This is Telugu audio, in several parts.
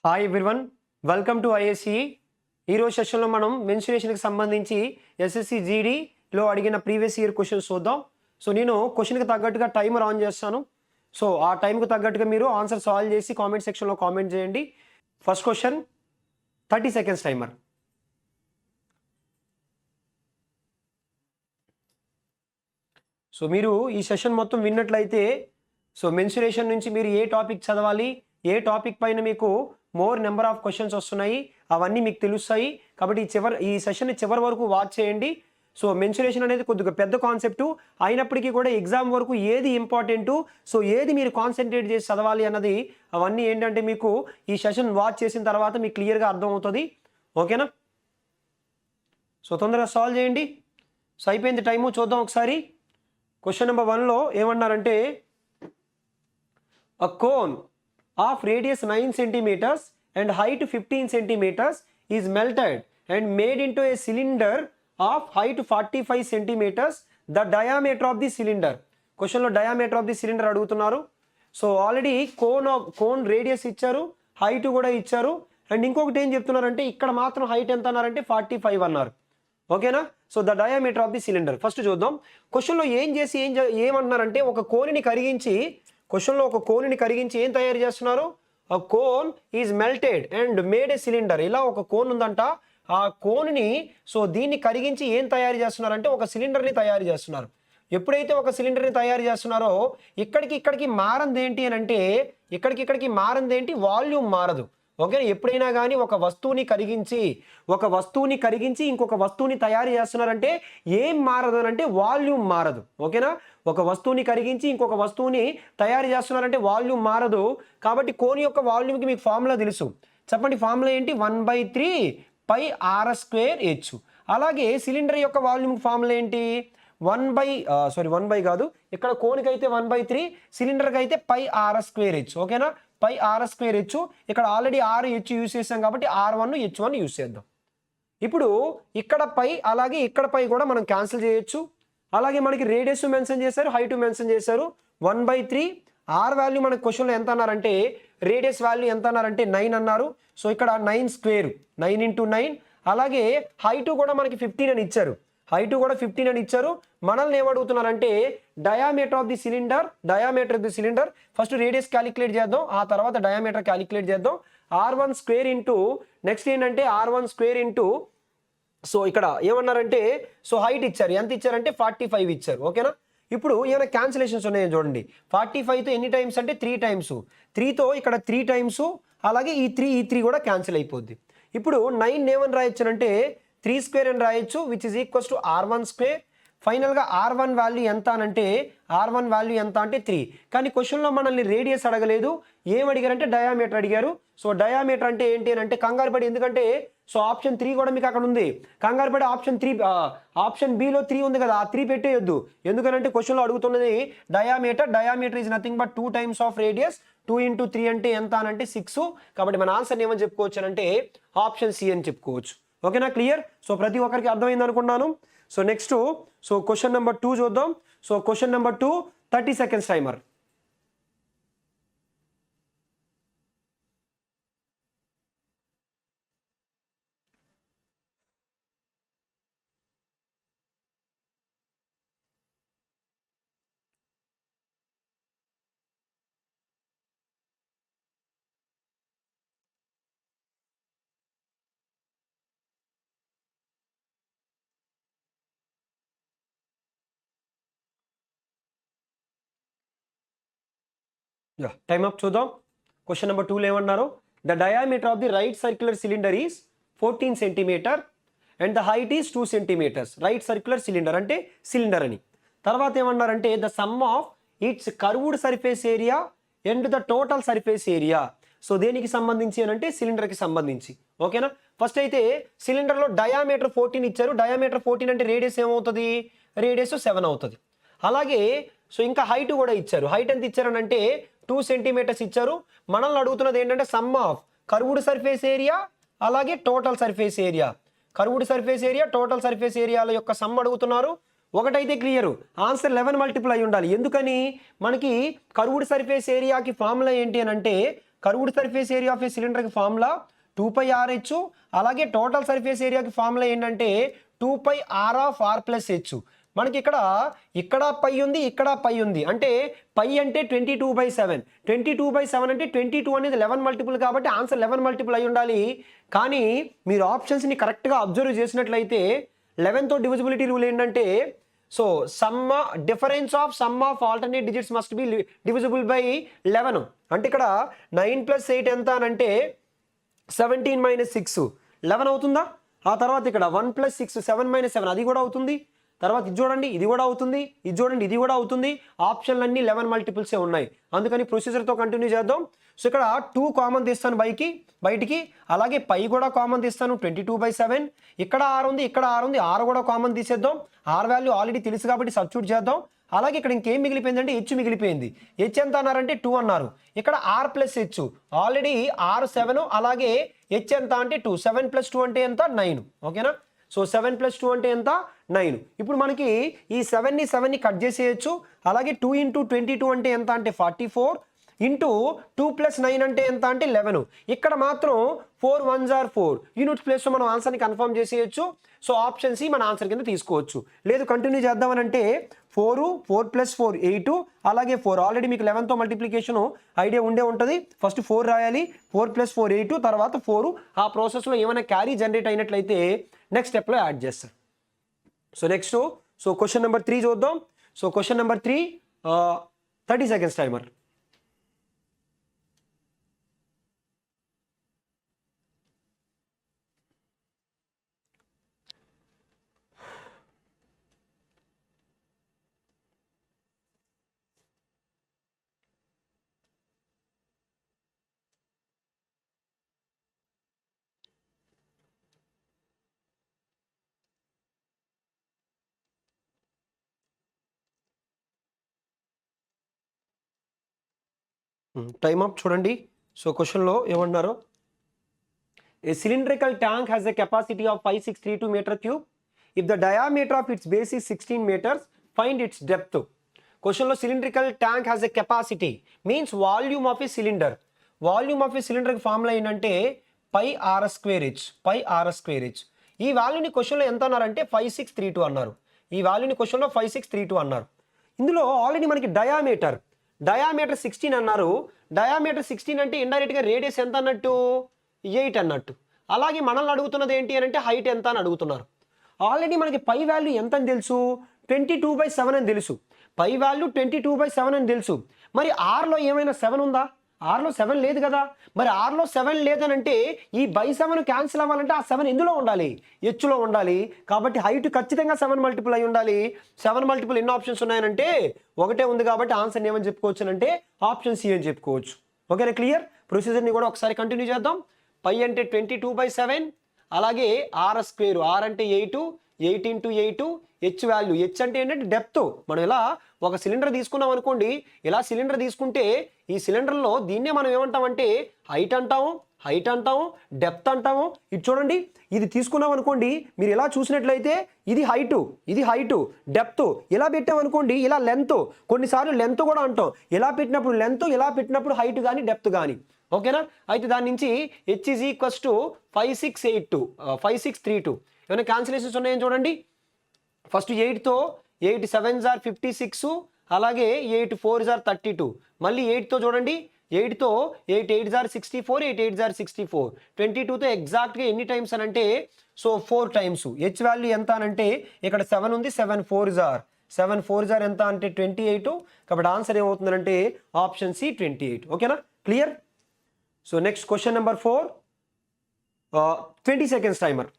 Hi everyone, welcome to IAC. ఈరోజు సెషన్లో మనం మెన్సురేషన్కి సంబంధించి ఎస్ఎస్సి జీడీలో అడిగిన ప్రీవియస్ ఇయర్ క్వశ్చన్స్ చూద్దాం. సో నేను క్వశ్చన్కి తగ్గట్టుగా టైమర్ ఆన్ చేస్తాను. సో ఆ టైంకి తగ్గట్టుగా మీరు ఆన్సర్ సాల్వ్ చేసి కామెంట్ సెక్షన్లో కామెంట్ చేయండి. First question 30 seconds timer. So మీరు ఈ సెషన్ మొత్తం విన్నట్లయితే సో మెన్సురేషన్ నుంచి మీరు ఏ టాపిక్ చదవాలి, ఏ టాపిక్ పైన మీకు మోర్ నెంబర్ ఆఫ్ క్వశ్చన్స్ వస్తున్నాయి అవన్నీ మీకు తెలుస్తాయి. కాబట్టి ఈ సెషన్ చివరి వరకు వాచ్ చేయండి. సో మెన్సురేషన్ అనేది కొద్దిగా పెద్ద కాన్సెప్టు అయినప్పటికీ కూడా ఎగ్జామ్ వరకు ఏది ఇంపార్టెంటు, సో ఏది మీరు కాన్సన్ట్రేట్ చేసి చదవాలి అన్నది అవన్నీ ఏంటంటే మీకు ఈ సెషన్ వాచ్ చేసిన తర్వాత మీకు క్లియర్గా అర్థమవుతుంది. ఓకేనా? సో తొందరగా సాల్వ్ చేయండి. సో అయిపోయింది టైము. చూద్దాం ఒకసారి. క్వశ్చన్ నెంబర్ 1లో ఏమన్నారంటే a cone of radius 9 centimeters and height 15 centimeters is melted and made into a cylinder of height 45 centimeters. The diameter of the cylinder. క్వశ్చన్లో diameter of the cylinder అడుగుతున్నారు. సో ఆల్రెడీ కోన్ రేడియస్ ఇచ్చారు, హైట్ కూడా ఇచ్చారు. అండ్ ఇంకొకటి ఏం చెప్తున్నారంటే ఇక్కడ మాత్రం హైట్ ఎంత అన్నారంటే 45 అన్నారు. ఓకేనా? So the diameter of the cylinder first చూద్దాం. క్వశ్చన్లో ఏమంటున్నారంటే ఒక కోనిని కరిగించి ఏం తయారు చేస్తున్నారు? ఆ cone is melted and made A cylinder. ఇలా ఒక కోన్ ఉందంట, ఆ కోన్ని సో దీన్ని కరిగించి ఏం తయారు చేస్తున్నారంటే ఒక సిలిండర్ని తయారు చేస్తున్నారు. ఎప్పుడైతే ఒక సిలిండర్ని తయారు చేస్తున్నారో ఇక్కడికి మారంది ఏంటి అని అంటే ఇక్కడికి మారంది ఏంటి? వాల్యూమ్ మారదు. ఓకేనా? ఎప్పుడైనా కానీ ఒక వస్తువుని కరిగించి ఇంకొక వస్తువుని తయారు చేస్తున్నారంటే ఏం మారదు అని అంటే వాల్యూమ్ మారదు. ఓకేనా? ఒక వస్తువుని కరిగించి ఇంకొక వస్తువుని తయారు చేస్తున్నారంటే వాల్యూమ్ మారదు. కాబట్టి కోన్ యొక్క వాల్యూమ్కి మీకు ఫార్ములా తెలుసు. చెప్పండి, ఫార్ములా ఏంటి? 1/3 పై r²h. అలాగే సిలిండర్ యొక్క వాల్యూమ్కి ఫార్ములా ఏంటి? 1 కాదు, ఇక్కడ కోన్కి అయితే 1/3, సిలిండర్కి అయితే పై r²h. ఓకేనా? పై r²h. ఇక్కడ ఆల్రెడీ r/h యూజ్ చేసాం కాబట్టి r1 h1 యూజ్ చేద్దాం. ఇప్పుడు ఇక్కడ పై అలాగే ఇక్కడ పై కూడా మనం క్యాన్సిల్ చేయొచ్చు. అలాగే మనకి రేడియస్ మెన్షన్ చేశారు, హైట్ మెన్షన్ చేశారు. 1/3 r వాల్యూ మనకి క్వశ్చన్లో ఎంత అన్నారంటే రేడియస్ వాల్యూ ఎంత అన్నారంటే 9 అన్నారు. సో ఇక్కడ 9², 9 × 9. అలాగే హైట్ కూడా మనకి 15 అని ఇచ్చారు. మనల్ని ఏమడుగుతున్నారంటే diameter of the cylinder. First radius calculate చేద్దాం, ఆ తర్వాత డయామీటర్ క్యాలిక్యులేట్ చేద్దాం. r1² ఇంటూ నెక్స్ట్ ఏంటంటే r1² ఇంటూ సో ఇక్కడ ఏమన్నారంటే సో హైట్ ఇచ్చారు, ఎంత ఇచ్చారంటే 45 ఇచ్చారు. ఓకేనా? ఇప్పుడు ఏమైనా క్యాన్సిలేషన్స్ ఉన్నాయో చూడండి. 45తో ఎన్ని టైమ్స్ అంటే 3 టైమ్స్. 3తో ఇక్కడ 3 టైమ్స్, అలాగే ఈ 3 కూడా క్యాన్సిల్ అయిపోద్ది. ఇప్పుడు 9 ఏమని రాయొచ్చు అంటే 3² అని రాయొచ్చు, which is equals to r1². ఫైనల్గా r1 వాల్యూ ఎంత అంటే 3. కానీ క్వశ్చన్లో మనల్ని రేడియస్ అడగలేదు, ఏం అడిగారంటే డయామీటర్ అడిగారు. సో డయామీటర్ అంటే ఏంటి అని అంటే కంగారు పడి, ఎందుకంటే సో ఆప్షన్ 3 కూడా మీకు అక్కడ ఉంది. కంగారు పడి ఆప్షన్ బిలో 3 ఉంది కదా, ఆ 3 పెట్టేయొద్దు. ఎందుకంటే క్వశ్చన్లో అడుగుతున్నది diameter is nothing but 2 times of radius. 2 × 3 అంటే ఎంత అంటే 6. కాబట్టి మన ఆన్సర్ ఏమని చెప్పుకోవచ్చు అంటే ఆప్షన్ సి అని చెప్పుకోవచ్చు. ఓకేనా? క్లియర్? సో ప్రతి ఒక్కరికి అర్థమైంది అనుకున్నాను. So next so question number 2 చూద్దాం. So question number 2 30 seconds timer. Time up. చూద్దాం క్వశ్చన్ నెంబర్ 2లో ఏమన్నారు? The diameter of the right circular cylinder is 14 centimeter and the height is 2 centimeters. Right circular cylinder అంటే సిలిండర్ అని. తర్వాత ఏమన్నారంటే the sum of its curved surface area and the total surface area. So దేనికి సంబంధించి అని అంటే సిలిండర్కి సంబంధించి. ఓకేనా? ఫస్ట్ అయితే సిలిండర్లో డయామీటర్ 14 ఇచ్చారు. డయామీటర్ 14 అంటే రేడియస్ ఏమవుతుంది? రేడియస్ 7 అవుతుంది. అలాగే సో ఇంకా హైట్ కూడా ఇచ్చారు. హైట్ ఎంత ఇచ్చారనంటే 2 సెంటీమీటర్స్ ఇచ్చారు. మనల్ని అడుగుతున్నది ఏంటంటే sum of curved surface area అలాగే total surface area. Curved surface area, total surface ఏరియాల యొక్క సమ్ అడుగుతున్నారు. ఒకటైతే క్లియర్, ఆన్సర్ 11 మల్టిపుల్ అయి ఉండాలి. ఎందుకని? మనకి కర్వ్డ్ సర్ఫేస్ ఏరియాకి ఫార్ములా ఏంటి అని అంటే curved surface area of a సిలిండర్కి ఫార్ములా 2πRh, అలాగే టోటల్ సర్ఫేస్ ఏరియాకి ఫార్ములా ఏంటంటే 2πr of r plus H. మనకి ఇక్కడ పై ఉంది, ఇక్కడ పై ఉంది, అంటే పై అంటే 22/7, 22/7 అంటే 22 అనేది 11 మల్టిపుల్ కాబట్టి ఆన్సర్ 11 మల్టిపుల్ అయి ఉండాలి. కానీ మీరు ఆప్షన్స్ని కరెక్ట్గా అబ్జర్వ్ చేసినట్లయితే 11తో డివిజిబిలిటీ రూల్ ఏంటంటే, so difference of some of alternate digits must be divisible by 11. అంటే ఇక్కడ 9 + 8 ఎంత అని అంటే 17 - 6 11 అవుతుందా? ఆ తర్వాత ఇక్కడ 1 + 6 7 - 7 అది కూడా అవుతుంది. తర్వాత ఇది చూడండి, ఇది కూడా అవుతుంది, ఇది చూడండి, ఇది కూడా అవుతుంది. ఆప్షన్లన్నీ 11 మల్టిపుల్సే ఉన్నాయి. అందుకని ప్రొసీజర్తో కంటిన్యూ చేద్దాం. సో ఇక్కడ 2 కామన్ తీస్తాను బయటికి, అలాగే పై కూడా కామన్ తీస్తాను 22/7. ఇక్కడ 6 ఉంది, ఇక్కడ 6 ఉంది, 6 కూడా కామన్ తీసేద్దాం. R వాల్యూ ఆల్రెడీ తెలుసు కాబట్టి సబ్స్టిట్యూట్ చేద్దాం. అలాగే ఇక్కడ ఇంకేం మిగిలిపోయిందంటే హెచ్ మిగిలిపోయింది. హెచ్ ఎంత అన్నారంటే 2 అన్నారు. ఇక్కడ R + H ఆల్రెడీ R 7, అలాగే హెచ్ ఎంత అంటే 2, 7 + 2 అంటే ఎంత 9. ఓకేనా? సో 7 + 2 అంటే ఎంత 9. ఇప్పుడు మనకి ఈ 7ని కట్ చేసేయచ్చు. అలాగే 2 × 22 అంటే ఎంత అంటే 44 ఇంటూ 2 + 9 అంటే ఎంత అంటే 11. ఇక్కడ మాత్రం 4 1s are 4 యూనిట్స్ ప్లేస్లో మనం ఆన్సర్ని కన్ఫర్మ్ చేసేయచ్చు. సో ఆప్షన్ సి మన ఆన్సర్ కింద తీసుకోవచ్చు. లేదు కంటిన్యూ చేద్దామని అంటే 4 + 4 8, అలాగే 4 ఆల్రెడీ మీకు 11తో మల్టిప్లికేషన్ ఐడియా ఉండే ఉంటుంది. ఫస్ట్ 4 రాయాలి, 4 + 4 8, తర్వాత 4. ఆ ప్రాసెస్లో ఏమైనా క్యారీ జనరేట్ అయినట్లయితే నెక్స్ట్ స్టెప్లో యాడ్ చేస్తారు. సో క్వశ్చన్ నెంబర్ 3 చూద్దాం. So question number 3 30 seconds timer. Time up చూడండి. సో క్వశ్చన్లో ఏమన్నారో, ఏ cylindrical tank has a capacity of 5632 m3. If the diameter of its base is 16 meters, find its depth. క్వశ్చన్లో cylindrical tank has a capacity means volume of a cylinder. Volume of a సిలిండర్కి ఫార్ములా ఏంటంటే πr²h. ఈ వాల్యూని క్వశ్చన్లో ఎంత అన్నారంటే 5632 అన్నారు. ఈ వాల్యూని క్వశ్చన్లో 5632 అన్నారు. ఇందులో ఆల్రెడీ మనకి డయామీటర్ 16 అన్నారు. డయామీటర్ 16 అంటే ఇండైరెక్ట్గా రేడియస్ ఎంత అన్నట్టు 8 అన్నట్టు. అలాగే మనల్ని అడుగుతున్నది ఏంటి అని అంటే హైట్ ఎంత అని అడుగుతున్నారు. ఆల్రెడీ మనకి పై వాల్యూ ఎంత అని తెలుసు, 22/7 అని తెలుసు. పై వాల్యూ 22/7 అని తెలుసు. మరి ఆర్లో ఏమైనా 7 ఉందా? ఆర్లో 7 లేదు కదా. మరి ఆర్లో 7 లేదనంటే ఈ /7 క్యాన్సిల్ అవ్వాలంటే ఆ 7 ఎందులో ఉండాలి? హెచ్లో ఉండాలి. కాబట్టి హైట్ ఖచ్చితంగా 7 మల్టిపుల్ అయి ఉండాలి. 7 మల్టిపుల్ ఎన్ని ఆప్షన్స్ ఉన్నాయనంటే ఒకటే ఉంది కాబట్టి ఆన్సర్ ఏమని చెప్పుకోవచ్చు అంటే ఆప్షన్ సి అని చెప్పుకోవచ్చు. ఓకేనా? క్లియర్? ప్రొసీజర్ని కూడా ఒకసారి కంటిన్యూ చేద్దాం. పై అంటే 22/7, అలాగే r², r అంటే 8 × 8, హెచ్ వాల్యూ, హెచ్ అంటే ఏంటంటే డెప్త్. మనం ఇలా ఒక సిలిండర్ తీసుకున్నాం అనుకోండి, ఇలా సిలిండర్ తీసుకుంటే ఈ సిలిండర్లో దీన్నే మనం ఏమంటామంటే హైట్ అంటాము, డెప్త్ అంటాము. ఇది చూడండి, ఇది తీసుకున్నాం అనుకోండి, మీరు ఇలా చూసినట్లయితే ఇది హైటు, డెప్త్. ఇలా పెట్టామనుకోండి ఇలా లెంత్. కొన్నిసార్లు లెంత్ కూడా అంటాం. ఇలా పెట్టినప్పుడు లెంత్, ఇలా పెట్టినప్పుడు హైట్ కానీ డెప్త్ కానీ. ఓకేనా? అయితే దాని నుంచి హెచ్ ఈజ్ ఈక్వల్స్ టు 5632. ఏమైనా క్యాన్సిలేషన్స్ ఉన్నాయని చూడండి. ఫస్ట్ 8తో 8 7s are 56, అలాగే 8 4s are 32. మళ్ళీ 8తో చూడండి, 8తో 8 8s are 64, 8 8s are 64. 22తో ఎగ్జాక్ట్గా ఎన్ని టైమ్స్ అని అంటే 4 టైమ్స్. హెచ్ వాల్యూ ఎంత అనంటే ఇక్కడ 7 ఉంది, 7 4s are ఎంత అంటే 28. కాబట్టి ఆన్సర్ ఏమవుతుందంటే ఆప్షన్ సి 28. ఓకేనా? Clear? So next question number 4, 20 seconds timer.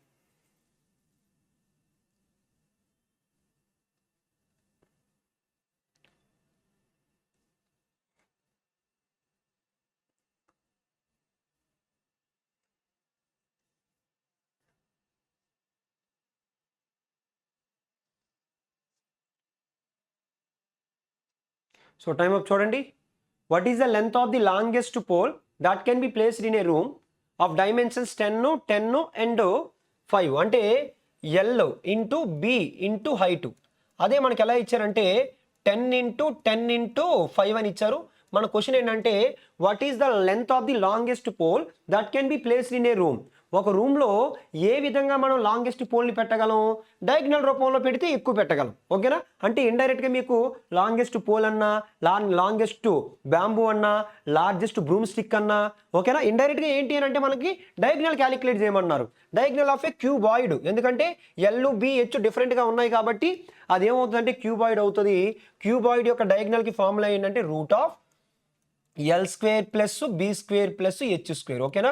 So time up చూడండి. What is the length of the longest pole that can be placed in a room of dimensions 10 and 5. అంటే L into B into height. అదే మనకి ఎలా ఇచ్చారంటే 10 × 10 × 5 అని ఇచ్చారు. మన క్వశ్చన్ ఏంటంటే what is the length of the longest pole that can be placed in a room. ఒక రూమ్లో ఏ విధంగా మనం లాంగెస్ట్ పోల్ని పెట్టగలం? డయాగ్నల్ రూపంలో పెడితే ఎక్కువ పెట్టగలం. ఓకేనా? అంటే ఇండైరెక్ట్గా మీకు లాంగెస్ట్ పోల్ అన్నా, లాంగెస్ట్ బ్యాంబూ అన్నా, లార్జెస్ట్ బ్రూమ్ స్టిక్ అన్నా, ఓకేనా, ఇండైరెక్ట్గా ఏంటి అని అంటే మనకి డయాగ్నల్ క్యాలిక్యులేట్ చేయమన్నారు. డయాగ్నల్ ఆఫ్ ఏ క్యూబాయిడ్, ఎందుకంటే ఎల్ బి హెచ్ డిఫరెంట్గా ఉన్నాయి కాబట్టి అదేమవుతుందంటే క్యూబాయిడ్ అవుతుంది. క్యూబాయిడ్ యొక్క డయాగ్నల్కి ఫార్ములా ఏంటంటే root of L square plus B square plus H square. ఓకేనా?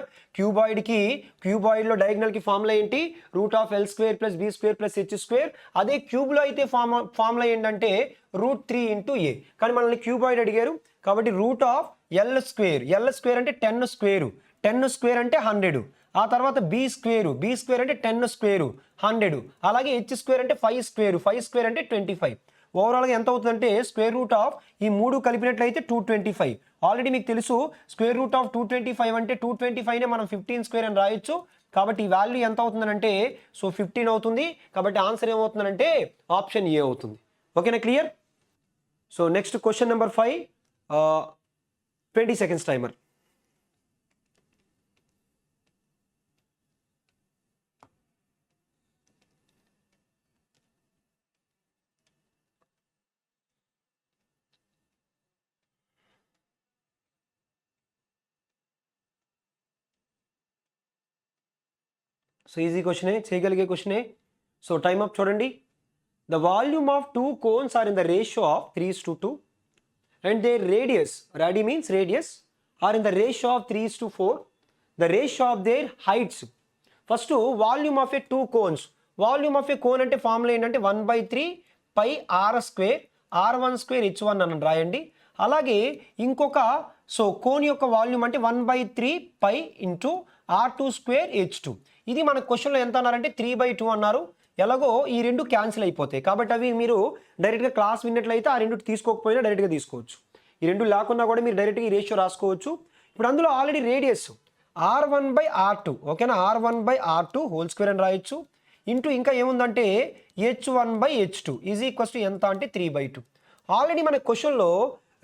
క్యూబాయిడ్లో డయాగ్నల్కి ఫార్ములా ఏంటి? Root of L square plus B square plus H square. అదే క్యూబ్లో అయితే ఫార్ములా ఏంటంటే రూట్ 3 ఇంటూ ఏ. కానీ మనల్ని క్యూబాయిడ్ అడిగారు కాబట్టి రూట్ ఆఫ్ ఎల్ స్క్వేర్ అంటే 10 స్క్వేరు, 10 స్క్వేర్ అంటే 100. ఆ తర్వాత బి స్క్వేర్ అంటే 10 స్క్వేరు 100. అలాగే హెచ్ స్క్వేర్ అంటే 5 స్క్వేర్ అంటే 25. ఓవరాల్గా ఎంత అవుతుందంటే స్క్వేర్ రూట్ ఆఫ్ ఈ 3 కలిపినట్లయితే 225. ఆల్రెడీ మీకు తెలుసు స్క్వేర్ రూట్ ఆఫ్ 225 అంటే 225నే మనం 15 స్క్వేర్ అని రాయొచ్చు. కాబట్టి ఈ వాల్యూ ఎంత అవుతుందంటే 15 అవుతుంది. కాబట్టి ఆన్సర్ ఏమవుతుందంటే ఆప్షన్ ఏ అవుతుంది. ఓకేనా? Clear? So next question number 5, 20 seconds timer. So easy క్వశ్చనే, చేయగలిగే క్వశ్చనే. సో టైమ్ అప్ చూడండి. The volume of 2 cones are in the ratio of 3:2 and their radius, radii means radius, are in the ratio of 3:4. The ratio of their heights. First volume of a 2 cones. Volume of a cone అంటే ఫార్ములా ఏంటంటే 1/3 pi are square, r1² h1 అని రాయండి. అలాగే ఇంకొక కోన్ యొక్క వాల్యూమ్ అంటే 1/3 పై ఇంటూ r2² h2. ఇది మన క్వశ్చన్లో ఎంత అన్నారంటే 3/2 అన్నారు. ఎలాగో ఈ రెండు క్యాన్సిల్ అయిపోతాయి కాబట్టి అవి మీరు డైరెక్ట్గా క్లాస్ విన్నట్లయితే ఆ రెండు తీసుకోకపోయినా డైరెక్ట్గా తీసుకోవచ్చు. ఈ రెండు లేకున్నా కూడా మీరు డైరెక్ట్గా ఈ రేషియో రాసుకోవచ్చు. ఇప్పుడు అందులో ఆల్రెడీ రేడియస్ r1/r2, ఓకేనా, r1/r2 హోల్ స్క్వేర్ అని రాయొచ్చు. ఇంటూ ఇంకా ఏముందంటే h1/h2 ఈజ్ ఈక్వల్స్ టు ఎంత అంటే 3/2. ఆల్రెడీ మన క్వశ్చన్లో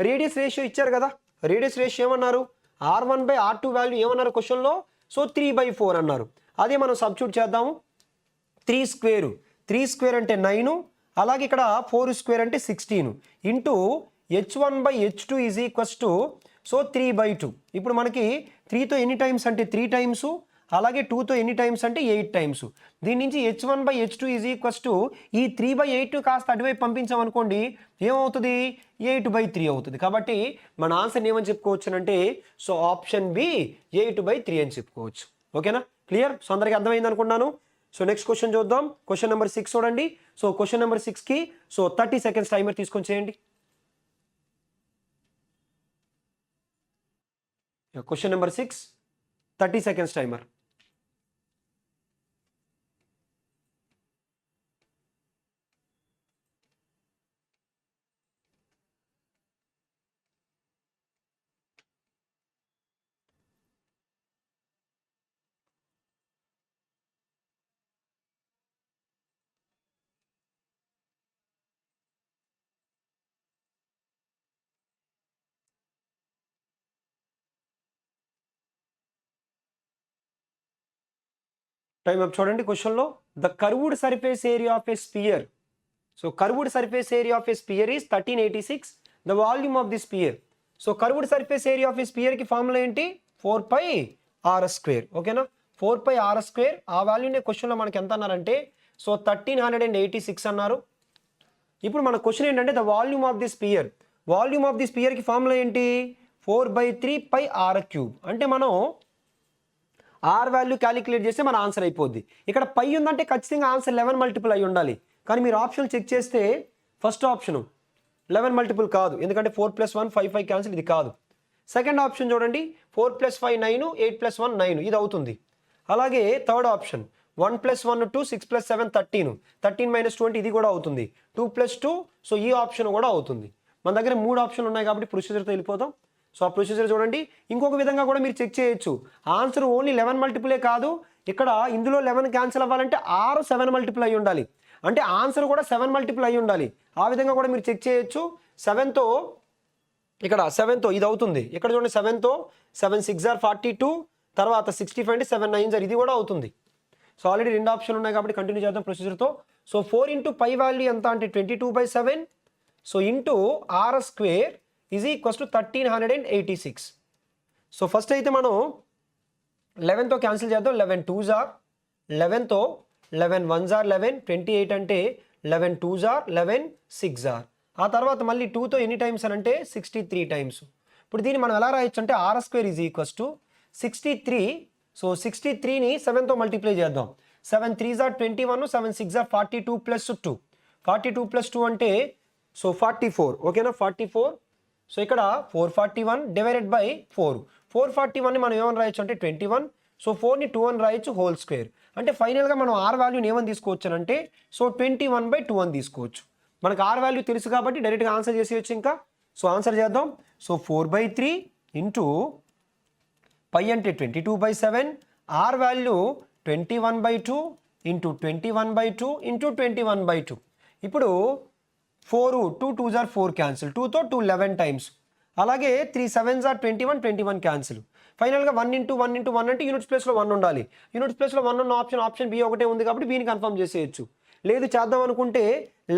రేడియస్ రేషియో ఇచ్చారు కదా. రేడియస్ రేషియో ఏమన్నారు? r1/r2 వాల్యూ ఏమన్నారు క్వశ్చన్లో? 3/4 అన్నారు. అదే మనం సబ్స్టిట్యూట్ చేద్దాము. 3 స్క్వేర్ అంటే 9, అలాగే ఇక్కడ 4 స్క్వేర్ అంటే 16 into h1/h2 is equals to 3/2. ఇప్పుడు మనకి 3తో ఎన్ని టైమ్స్ అంటే 3 టైమ్స్, అలాగే 2తో ఎన్ని టైమ్స్ అంటే 8 టైమ్స్. దీని నుంచి h1/h2 ఈజ్ ఈక్వల్స్ టు ఈ 3/8 కాస్త అటువైపు పంపించామనుకోండి ఏమవుతుంది? 8/3 అవుతుంది. కాబట్టి మన ఆన్సర్ ఏమని చెప్పుకోవచ్చునంటే ఆప్షన్ బి 8/3 అని చెప్పుకోవచ్చు. ఓకేనా? క్లియర్? సో అందరికీ అర్థమైంది అనుకున్నాను. సో నెక్స్ట్ క్వశ్చన్ చూద్దాం. క్వశ్చన్ నెంబర్ 6 చూడండి. సో క్వశ్చన్ నెంబర్ 6కి 30 seconds టైమర్ తీసుకొని చేయండి. Question number 6, 30 seconds timer. Time up చూడండి. క్వశ్చన్లో the curved surface area of a sphere. So curved surface area of a sphere is 1386. The volume of the sphere. So curved surface area of a స్పియర్కి ఫార్ములా ఏంటి? 4πr². ఓకేనా? 4πr². ఆ వాల్యూనే క్వశ్చన్లో మనకి ఎంత అన్నారంటే 1386 అన్నారు. ఇప్పుడు మన క్వశ్చన్ ఏంటంటే the volume of the sphere. Volume of the స్పియర్కి ఫార్ములా ఏంటి? 4/3πr³ అంటే మనం ఆర్ వాల్యూ క్యాలిక్యులేట్ చేస్తే మన ఆన్సర్ అయిపోద్ది. ఇక్కడ పై ఉందంటే ఖచ్చితంగా ఆన్సర్ 11 మల్టిపుల్ అయి ఉండాలి. కానీ మీరు ఆప్షన్ చెక్ చేస్తే ఫస్ట్ ఆప్షన్ 11 మల్టిపుల్ కాదు, ఎందుకంటే 4 + 1 5 క్యాన్సిల్, ఇది కాదు. సెకండ్ ఆప్షన్ చూడండి 4 + 5 9, 8 + 1 9, ఇది అవుతుంది. అలాగే థర్డ్ ఆప్షన్ 1 + 1 2, 6 + 7 13, 13 - 20 ఇది కూడా అవుతుంది. 2 + 2 సో ఈ ఆప్షన్ కూడా అవుతుంది. మన దగ్గర 3 ఆప్షన్లు ఉన్నాయి కాబట్టి ప్రొసీజర్తో వెళ్ళిపోతాం. సో ఆ ప్రొసీజర్ చూడండి. ఇంకొక విధంగా కూడా మీరు చెక్ చేయొచ్చు. ఆన్సర్ ఓన్లీ 11 మల్టిపులే కాదు, ఇక్కడ ఇందులో 11 క్యాన్సిల్ అవ్వాలంటే ఆర్ 7 మల్టిపుల్ అయి ఉండాలి. అంటే ఆన్సర్ కూడా 7 మల్టిపుల్ అయి ఉండాలి. ఆ విధంగా కూడా మీరు చెక్ చేయొచ్చు. 7తో ఇక్కడ 7తో ఇది అవుతుంది. ఇక్కడ చూడండి 7తో 7 6 ఆర్ 42, తర్వాత 65 అంటే 7 9 ఆర్ ఇది కూడా అవుతుంది. సో ఆల్రెడీ 2 ఆప్షన్లు ఉన్నాయి కాబట్టి కంటిన్యూ చేద్దాం ప్రొసీజర్తో. సో 4 ఇంటూ పై వాల్యూ ఎంత అంటే 22/7. So into are square is equals to 1386. So first అయితే మనం 11తో క్యాన్సిల్ చేద్దాం. 11 2s ఆర్ 11తో 11 1s ఆర్ 11, 28 అంటే 11 2s ఆర్ 11 6 ఆర్. ఆ తర్వాత మళ్ళీ 2తో ఎన్ని టైమ్స్ అని అంటే 63 టైమ్స్. ఇప్పుడు దీన్ని మనం ఎలా రాయొచ్చు అంటే r square is equals to 63. So 63ని 7తో మల్టిప్లై చేద్దాం. 7 3s are 21, 7 6 are 42 plus 2. 42 plus 2 అంటే సో 44. ఓకేనా 44. సో ఇక్కడ 441 డివైడెడ్ బై 4. 441ని మనం ఏమని రాయొచ్చు అంటే 21. సో 4ని 2 అని రాయొచ్చు హోల్ స్క్వేర్. అంటే ఫైనల్గా మనం ఆర్ వాల్యూని ఏమని తీసుకోవచ్చు అంటే సో 21/2 అని తీసుకోవచ్చు. మనకు ఆర్ వాల్యూ తెలుసు కాబట్టి డైరెక్ట్గా ఆన్సర్ చేసేయచ్చు ఇంకా. సో ఆన్సర్ చేద్దాం. సో 4/3 ఇంటూ పై అంటే 22/7, ఆర్ వాల్యూ 21/2 ఇంటూ 21/2 ఇంటూ 21/2. ఇప్పుడు 4 2 2s ఆర్ 4 క్యాన్సిల్, 2తో 2 11 టైమ్స్. అలాగే 3 7s ఆర్ 21 21 క్యాన్సిల్. ఫైనల్గా 1 ఇంటూ 1 ఇంటూ 1 అంటే యూనిట్స్ ప్లేస్లో 1 ఉండాలి. యూనిట్స్ ప్లేస్లో 1 ఉన్న ఆప్షన్ బి ఒకటే ఉంది కాబట్టి బీని కన్ఫర్మ్ చేసేయచ్చు. లేదు చేద్దాం అనుకుంటే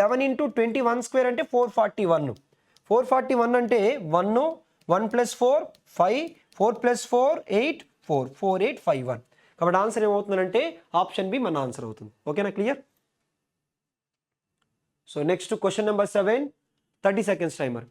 11 ఇంటూ 21 స్క్వేర్ అంటే 441. 441 అంటే 1 1 ప్లస్ 4 5, 4 ప్లస్ 4 8 4 4851. కాబట్టి ఆన్సర్ ఏమవుతుందంటే ఆప్షన్ బి మన ఆన్సర్ అవుతుంది. ఓకేనా clear? So next question number 7, 30 seconds timer.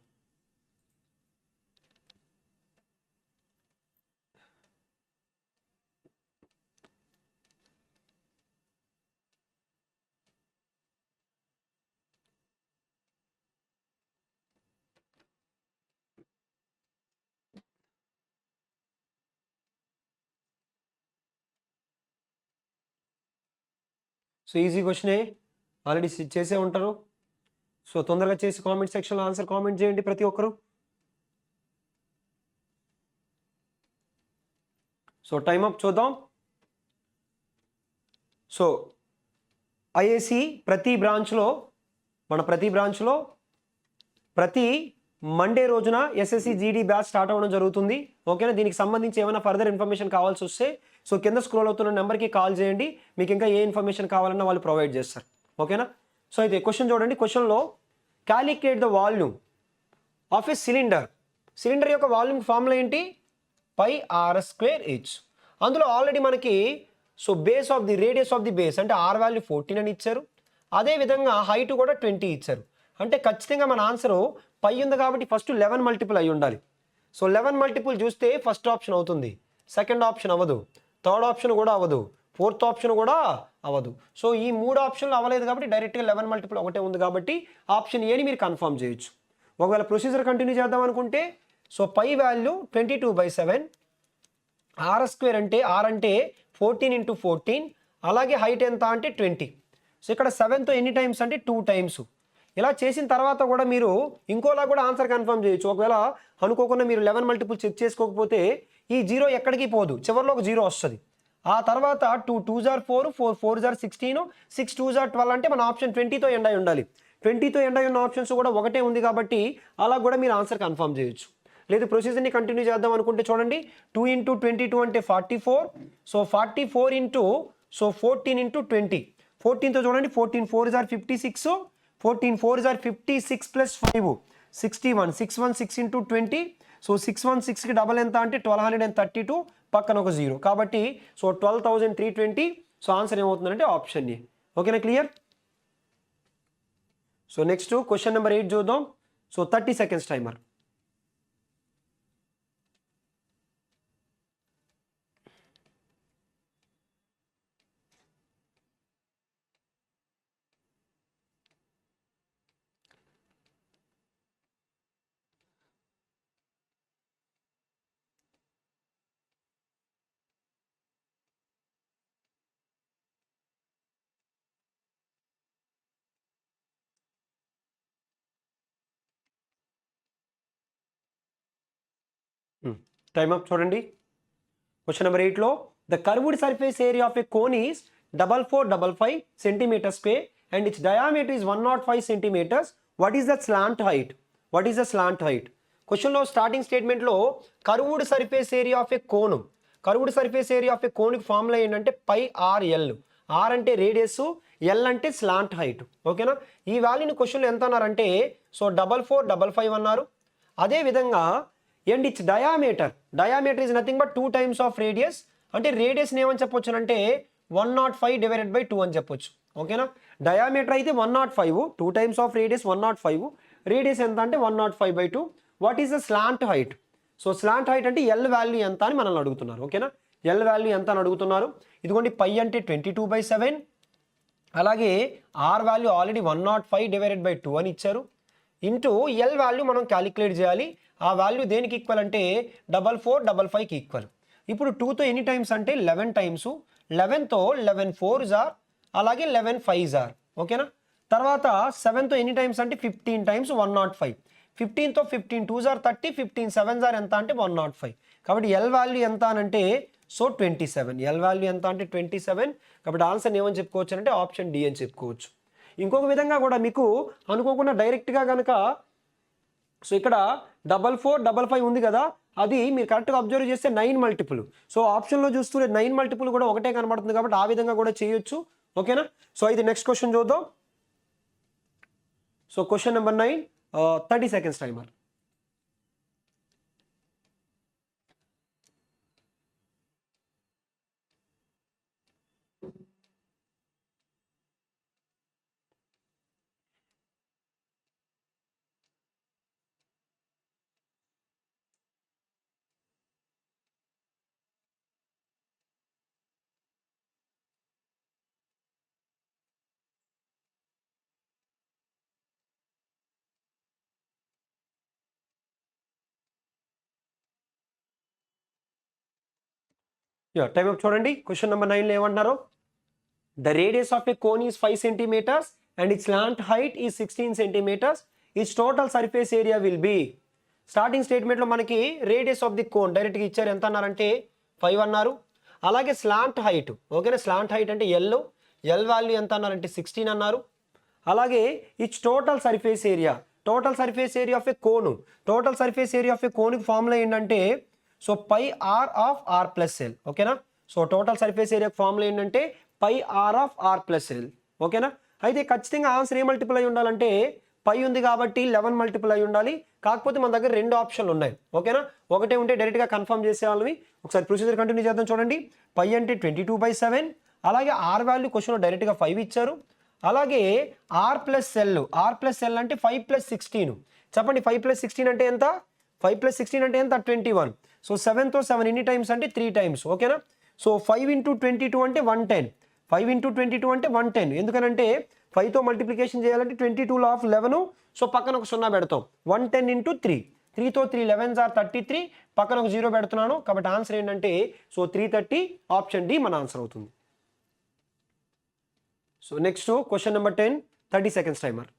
So easy క్వశ్చనే, ఆల్రెడీ చేసే ఉంటారు. సో తొందరగా చేసి కామెంట్ సెక్షన్లో ఆన్సర్ కామెంట్ చేయండి ప్రతి ఒక్కరు. సో టైమ్ అప్ చూద్దాం. సో ఐఏసి ప్రతి బ్రాంచ్లో ప్రతి మండే రోజున ఎస్ఎస్సి జీడీ బ్యాచ్ స్టార్ట్ అవ్వడం జరుగుతుంది. ఓకేనా? దీనికి సంబంధించి ఏమైనా ఫర్దర్ ఇన్ఫర్మేషన్ కావాల్సి వస్తే సో కింద స్క్రోల్ అవుతున్న నెంబర్కి కాల్ చేయండి. మీకు ఇంకా ఏ ఇన్ఫర్మేషన్ కావాలన్నా వాళ్ళు ప్రొవైడ్ చేస్తారు. ఓకేనా? సో అయితే క్వశ్చన్ చూడండి. క్వశ్చన్లో calculate the volume of a cylinder. Cylinder యొక్క వాల్యూమ్ ఫార్ములా ఏంటి? పై ఆర్ స్క్వేర్ హెచ్. అందులో ఆల్రెడీ మనకి so base of the radius of the base అంటే ఆర్ వాల్యూ 14 అని ఇచ్చారు. అదేవిధంగా హైట్ కూడా 20 ఇచ్చారు. అంటే ఖచ్చితంగా మన ఆన్సరు పై ఉంది కాబట్టి ఫస్ట్ 11 మల్టిపుల్ అయి ఉండాలి. సో 11 మల్టిపుల్ చూస్తే ఫస్ట్ ఆప్షన్ అవుతుంది, సెకండ్ ఆప్షన్ అవ్వదు, థర్డ్ ఆప్షన్ కూడా అవ్వదు, ఫోర్త్ ఆప్షన్ కూడా అవ్వదు. సో ఈ 3 ఆప్షన్లు అవ్వలేదు కాబట్టి డైరెక్ట్గా 11 మల్టిపుల్ ఒకటే ఉంది కాబట్టి ఆప్షన్ ఏని మీరు కన్ఫర్మ్ చేయొచ్చు. ఒకవేళ ప్రొసీజర్ కంటిన్యూ చేద్దాం అనుకుంటే so pi value 22/7, R square అంటే ఆర్ అంటే 14 ఇంటూ 14, అలాగే హైట్ ఎంత అంటే 20. సో ఇక్కడ 7తో ఎన్ని టైమ్స్ అంటే 2 టైమ్స్. ఇలా చేసిన తర్వాత కూడా మీరు ఇంకోలా కూడా ఆన్సర్ కన్ఫర్మ్ చేయొచ్చు. ఒకవేళ అనుకోకుండా మీరు 11 మల్టిపుల్ చెక్ చేసుకోకపోతే ఈ 0 ఎక్కడికి పోదు, చివరిలో ఒక 0 వస్తుంది. ఆ తర్వాత 2 2s are 4, 4 4s are 16, 6 2s are 12 అంటే మన ఆప్షన్ 20తో ఎండ్ అయి ఉండాలి. 20తో ఎండ్ అయి ఉన్న ఆప్షన్స్ కూడా ఒకటే ఉంది కాబట్టి అలా కూడా మీరు ఆన్సర్ కన్ఫర్మ్ చేయొచ్చు. లేదు ప్రొసీజర్ని కంటిన్యూ చేద్దాం అనుకుంటే చూడండి, 2 ఇంటూ 22 అంటే 44. So 44 into so 14 into 20. 14తో చూడండి, 14 4s are 56, 14 4s are 56 plus 5 61, 616 into 20. So 616కి డబల్ ఎంత అంటే 1232, పక్కన ఒక 0 కాబట్టి సో 12,320. సో ఆన్సర్ ఏమవుతుందంటే ఆప్షన్ ఏ. ఓకేనా clear? So next question number 8 చూద్దాం. So 30 seconds timer. Time up చూడండి. క్వశ్చన్ నెంబర్ 8లో the curved surface area of a cone is 4455 centimeter square and its diameter is 105 centimeters. What is the slant height? క్వశ్చన్లో స్టార్టింగ్ స్టేట్మెంట్లో curved surface area of a cone, curved surface area of a కోన్కి ఫార్ములా ఏంటంటే పై ఆర్ ఎల్. ఆర్ అంటే రేడియస్, ఎల్ అంటే స్లాంట్ హైట్. ఓకేనా, ఈ వాల్యూని క్వశ్చన్లో ఎంత అన్నారంటే సో 4455 అన్నారు. అదేవిధంగా and it's diameter, diameter is nothing but 2 times of radius. అంటే రేడియస్ని ఏమని చెప్పొచ్చు అంటే 105/2 అని చెప్పొచ్చు. ఓకేనా, డయామీటర్ అయితే 105, 2 times ఆఫ్ రేడియస్ 105, రేడియస్ ఎంత అంటే 105/2. What is the slant height? So slant height అంటే ఎల్ వాల్యూ ఎంత అని మనల్ని అడుగుతున్నారు. ఓకేనా, ఎల్ వాల్యూ ఎంత అని అడుగుతున్నారు. ఇదిగోండి పై అంటే 22/7, అలాగే ఆర్ వాల్యూ ఆల్రెడీ 105/2 అని ఇచ్చారు. ఇంటూ ఎల్ వాల్యూ మనం క్యాలిక్యులేట్ చేయాలి. ఆ వాల్యూ దేనికి ఈక్వల్ అంటే 4455కి ఈక్వల్. ఇప్పుడు 2తో ఎన్ని టైమ్స్ అంటే 11 times, 11తో 11 4s ఆర్, అలాగే 11 5s ఆర్. ఓకేనా, తర్వాత 7తో ఎన్ని టైమ్స్ అంటే 15 times 105, 15తో 15 2s are 30, 15 7s are ఎంత అంటే 105. కాబట్టి ఎల్ వాల్యూ ఎంత అనంటే సో 27. ఎల్ వాల్యూ ఎంత అంటే 27. కాబట్టి ఆన్సర్ ఏమని చెప్పుకోవచ్చు అంటే ఆప్షన్ డి అని చెప్పుకోవచ్చు. ఇంకొక విధంగా కూడా మీకు అనుకోకుండా డైరెక్ట్గా కనుక సో ఇక్కడ 4455 ఉంది కదా, అది మీరు కరెక్ట్గా అబ్జర్వ్ చేస్తే 9 మల్టిపుల్. సో ఆప్షన్లో చూస్తుంటే 9 మల్టిపుల్ కూడా ఒకటే కనబడుతుంది కాబట్టి ఆ విధంగా కూడా చేయొచ్చు. ఓకేనా, సో ఇది నెక్స్ట్ క్వశ్చన్ చూద్దాం. So question number 9, 30 seconds timer. Time up చూడండి. క్వశ్చన్ నెంబర్ 9లో ఏమంటున్నారు? The radius of a cone is 5 centimeters and its slant height is 16 centimeters. Its total surface area will be. Starting స్టేట్మెంట్లో మనకి రేడియస్ ఆఫ్ ది కోన్ డైరెక్ట్గా ఇచ్చారు. ఎంత అన్నారంటే 5 అన్నారు. అలాగే స్లాంట్ హైట్, ఓకేనా, స్లాంట్ హైట్ అంటే ఎల్ వాల్యూ ఎంత అన్నారంటే 16 అన్నారు. అలాగే its total surface area, total surface area of a cone, total surface area of a కోన్కి ఫార్ములా ఏంటంటే so pi r of r plus l. ఓకేనా, so total surface area formula ఏంటంటే pi r of r plus l. ఓకేనా, అయితే ఖచ్చితంగా ఆన్సర్ ఏ మల్టిపుల్ అయి ఉండాలంటే పై ఉంది కాబట్టి 11 మల్టిపుల్ అయి ఉండాలి. కాకపోతే మన దగ్గర 2 ఆప్షన్లు ఉన్నాయి. ఓకేనా, ఒకటే ఉంటే డైరెక్ట్గా కన్ఫర్మ్ చేసేవాళ్ళవి. ఒకసారి ప్రొసీజర్ కంటిన్యూ చేద్దాం. చూడండి, పై అంటే 22/7, అలాగే ఆర్ వాల్యూ క్వశ్చన్లో డైరెక్ట్గా 5 ఇచ్చారు. అలాగే R plus L, R plus L అంటే 5 + 16. చెప్పండి 5 + 16 అంటే ఎంత? 5 + 16 అంటే ఎంత? 21. సో 7తో 7 ఎన్ని టైమ్స్ అంటే 3 times. ఓకేనా, సో 5 × 22 అంటే 110, 5 × 22 అంటే 110. ఎందుకనంటే 5తో మల్టిప్లికేషన్ చేయాలంటే 22 ఆఫ్ 11, సో పక్కన ఒక 0 పెడతాం. 110 × 3, 3తో 3 11s ఆర్ 33, పక్కన ఒక 0 పెడుతున్నాను. కాబట్టి ఆన్సర్ ఏంటంటే సో 330. ఆప్షన్ డి మన ఆన్సర్ అవుతుంది. So next question number 10, 30 seconds timer.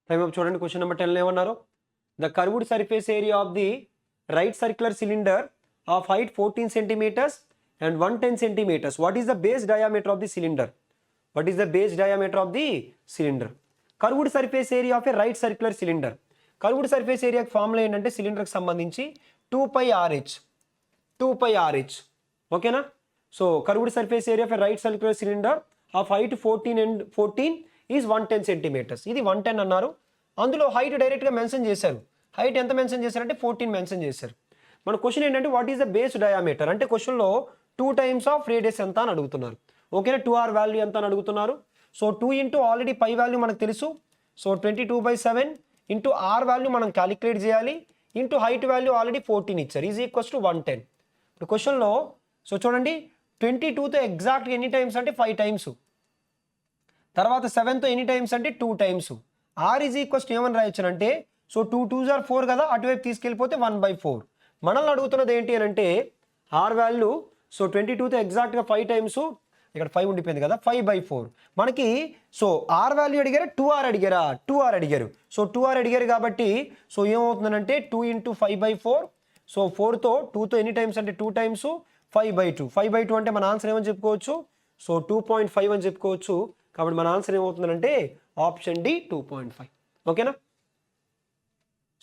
Time up చూడండి. క్వశ్చన్ నెంబర్ 10లో ఏమన్నారు? The curved surface area of the right circular cylinder of height 14 centimeters and 110 centimeters. What is the base diameter of the cylinder? What is the base diameter of the cylinder? Curved surface area of A right circular cylinder. Curved surface ఏరియాకి ఫార్ములా ఏంటంటే సిలిండర్కి సంబంధించి 2πRh, 2πRh. ఓకేనా, so curved surface area of A right circular cylinder of height 14 and 14 is 110 centimeters. ఇది 110 అన్నారు. అందులో హైట్ డైరెక్ట్గా మెన్షన్ చేశారు. హైట్ ఎంత మెన్షన్ చేశారంటే 14 మెన్షన్ చేశారు. మన క్వశ్చన్ ఏంటంటే what is the base diameter అంటే క్వశ్చన్లో 2 times ఆఫ్ రేడియస్ ఎంత అని అడుగుతున్నారు. ఓకేనా, 2r వాల్యూ ఎంత అని అడుగుతున్నారు. So 2 into already pi value మనకు తెలుసు. సో 22/7 ఇంటూ ఆర్ వాల్యూ మనం క్యాలిక్యులేట్ చేయాలి. ఇంటూ హైట్ వాల్యూ ఆల్రెడీ 14 ఇచ్చారు. Is equals to 110. ఇప్పుడు క్వశ్చన్లో సో చూడండి 22తో ఎగ్జాక్ట్గా ఎన్ని టైమ్స్ అంటే 5 times. తర్వాత 7తో ఎన్ని టైమ్స్ అంటే 2 times. R is equals to ఏమని రాయొచ్చునంటే సో 2 2s are 4 కదా, అటువైపు తీసుకెళ్ళిపోతే 1/4. మనల్ని అడుగుతున్నది ఏంటి అని అంటే ఆర్ వాల్యూ సో 22తో ఎగ్జాక్ట్గా 5 టైమ్స్, ఇక్కడ 5 ఉండిపోయింది కదా, 5/4. మనకి సో ఆర్ వాల్యూ అడిగారా 2r అడిగారా, 2r అడిగారు. సో 2r అడిగారు కాబట్టి సో ఏమవుతుందంటే 2 × 5/4. సో 4తో 2తో ఎన్ని టైమ్స్ అంటే 2 టైమ్స్ 5/2. 5/2 అంటే మన ఆన్సర్ ఏమని చెప్పుకోవచ్చు, సో 2.5 అని చెప్పుకోవచ్చు. కాబట్టి మన ఆన్సర్ ఏమవుతుందంటే ఆప్షన్ డి 2.5. ఓకేనా.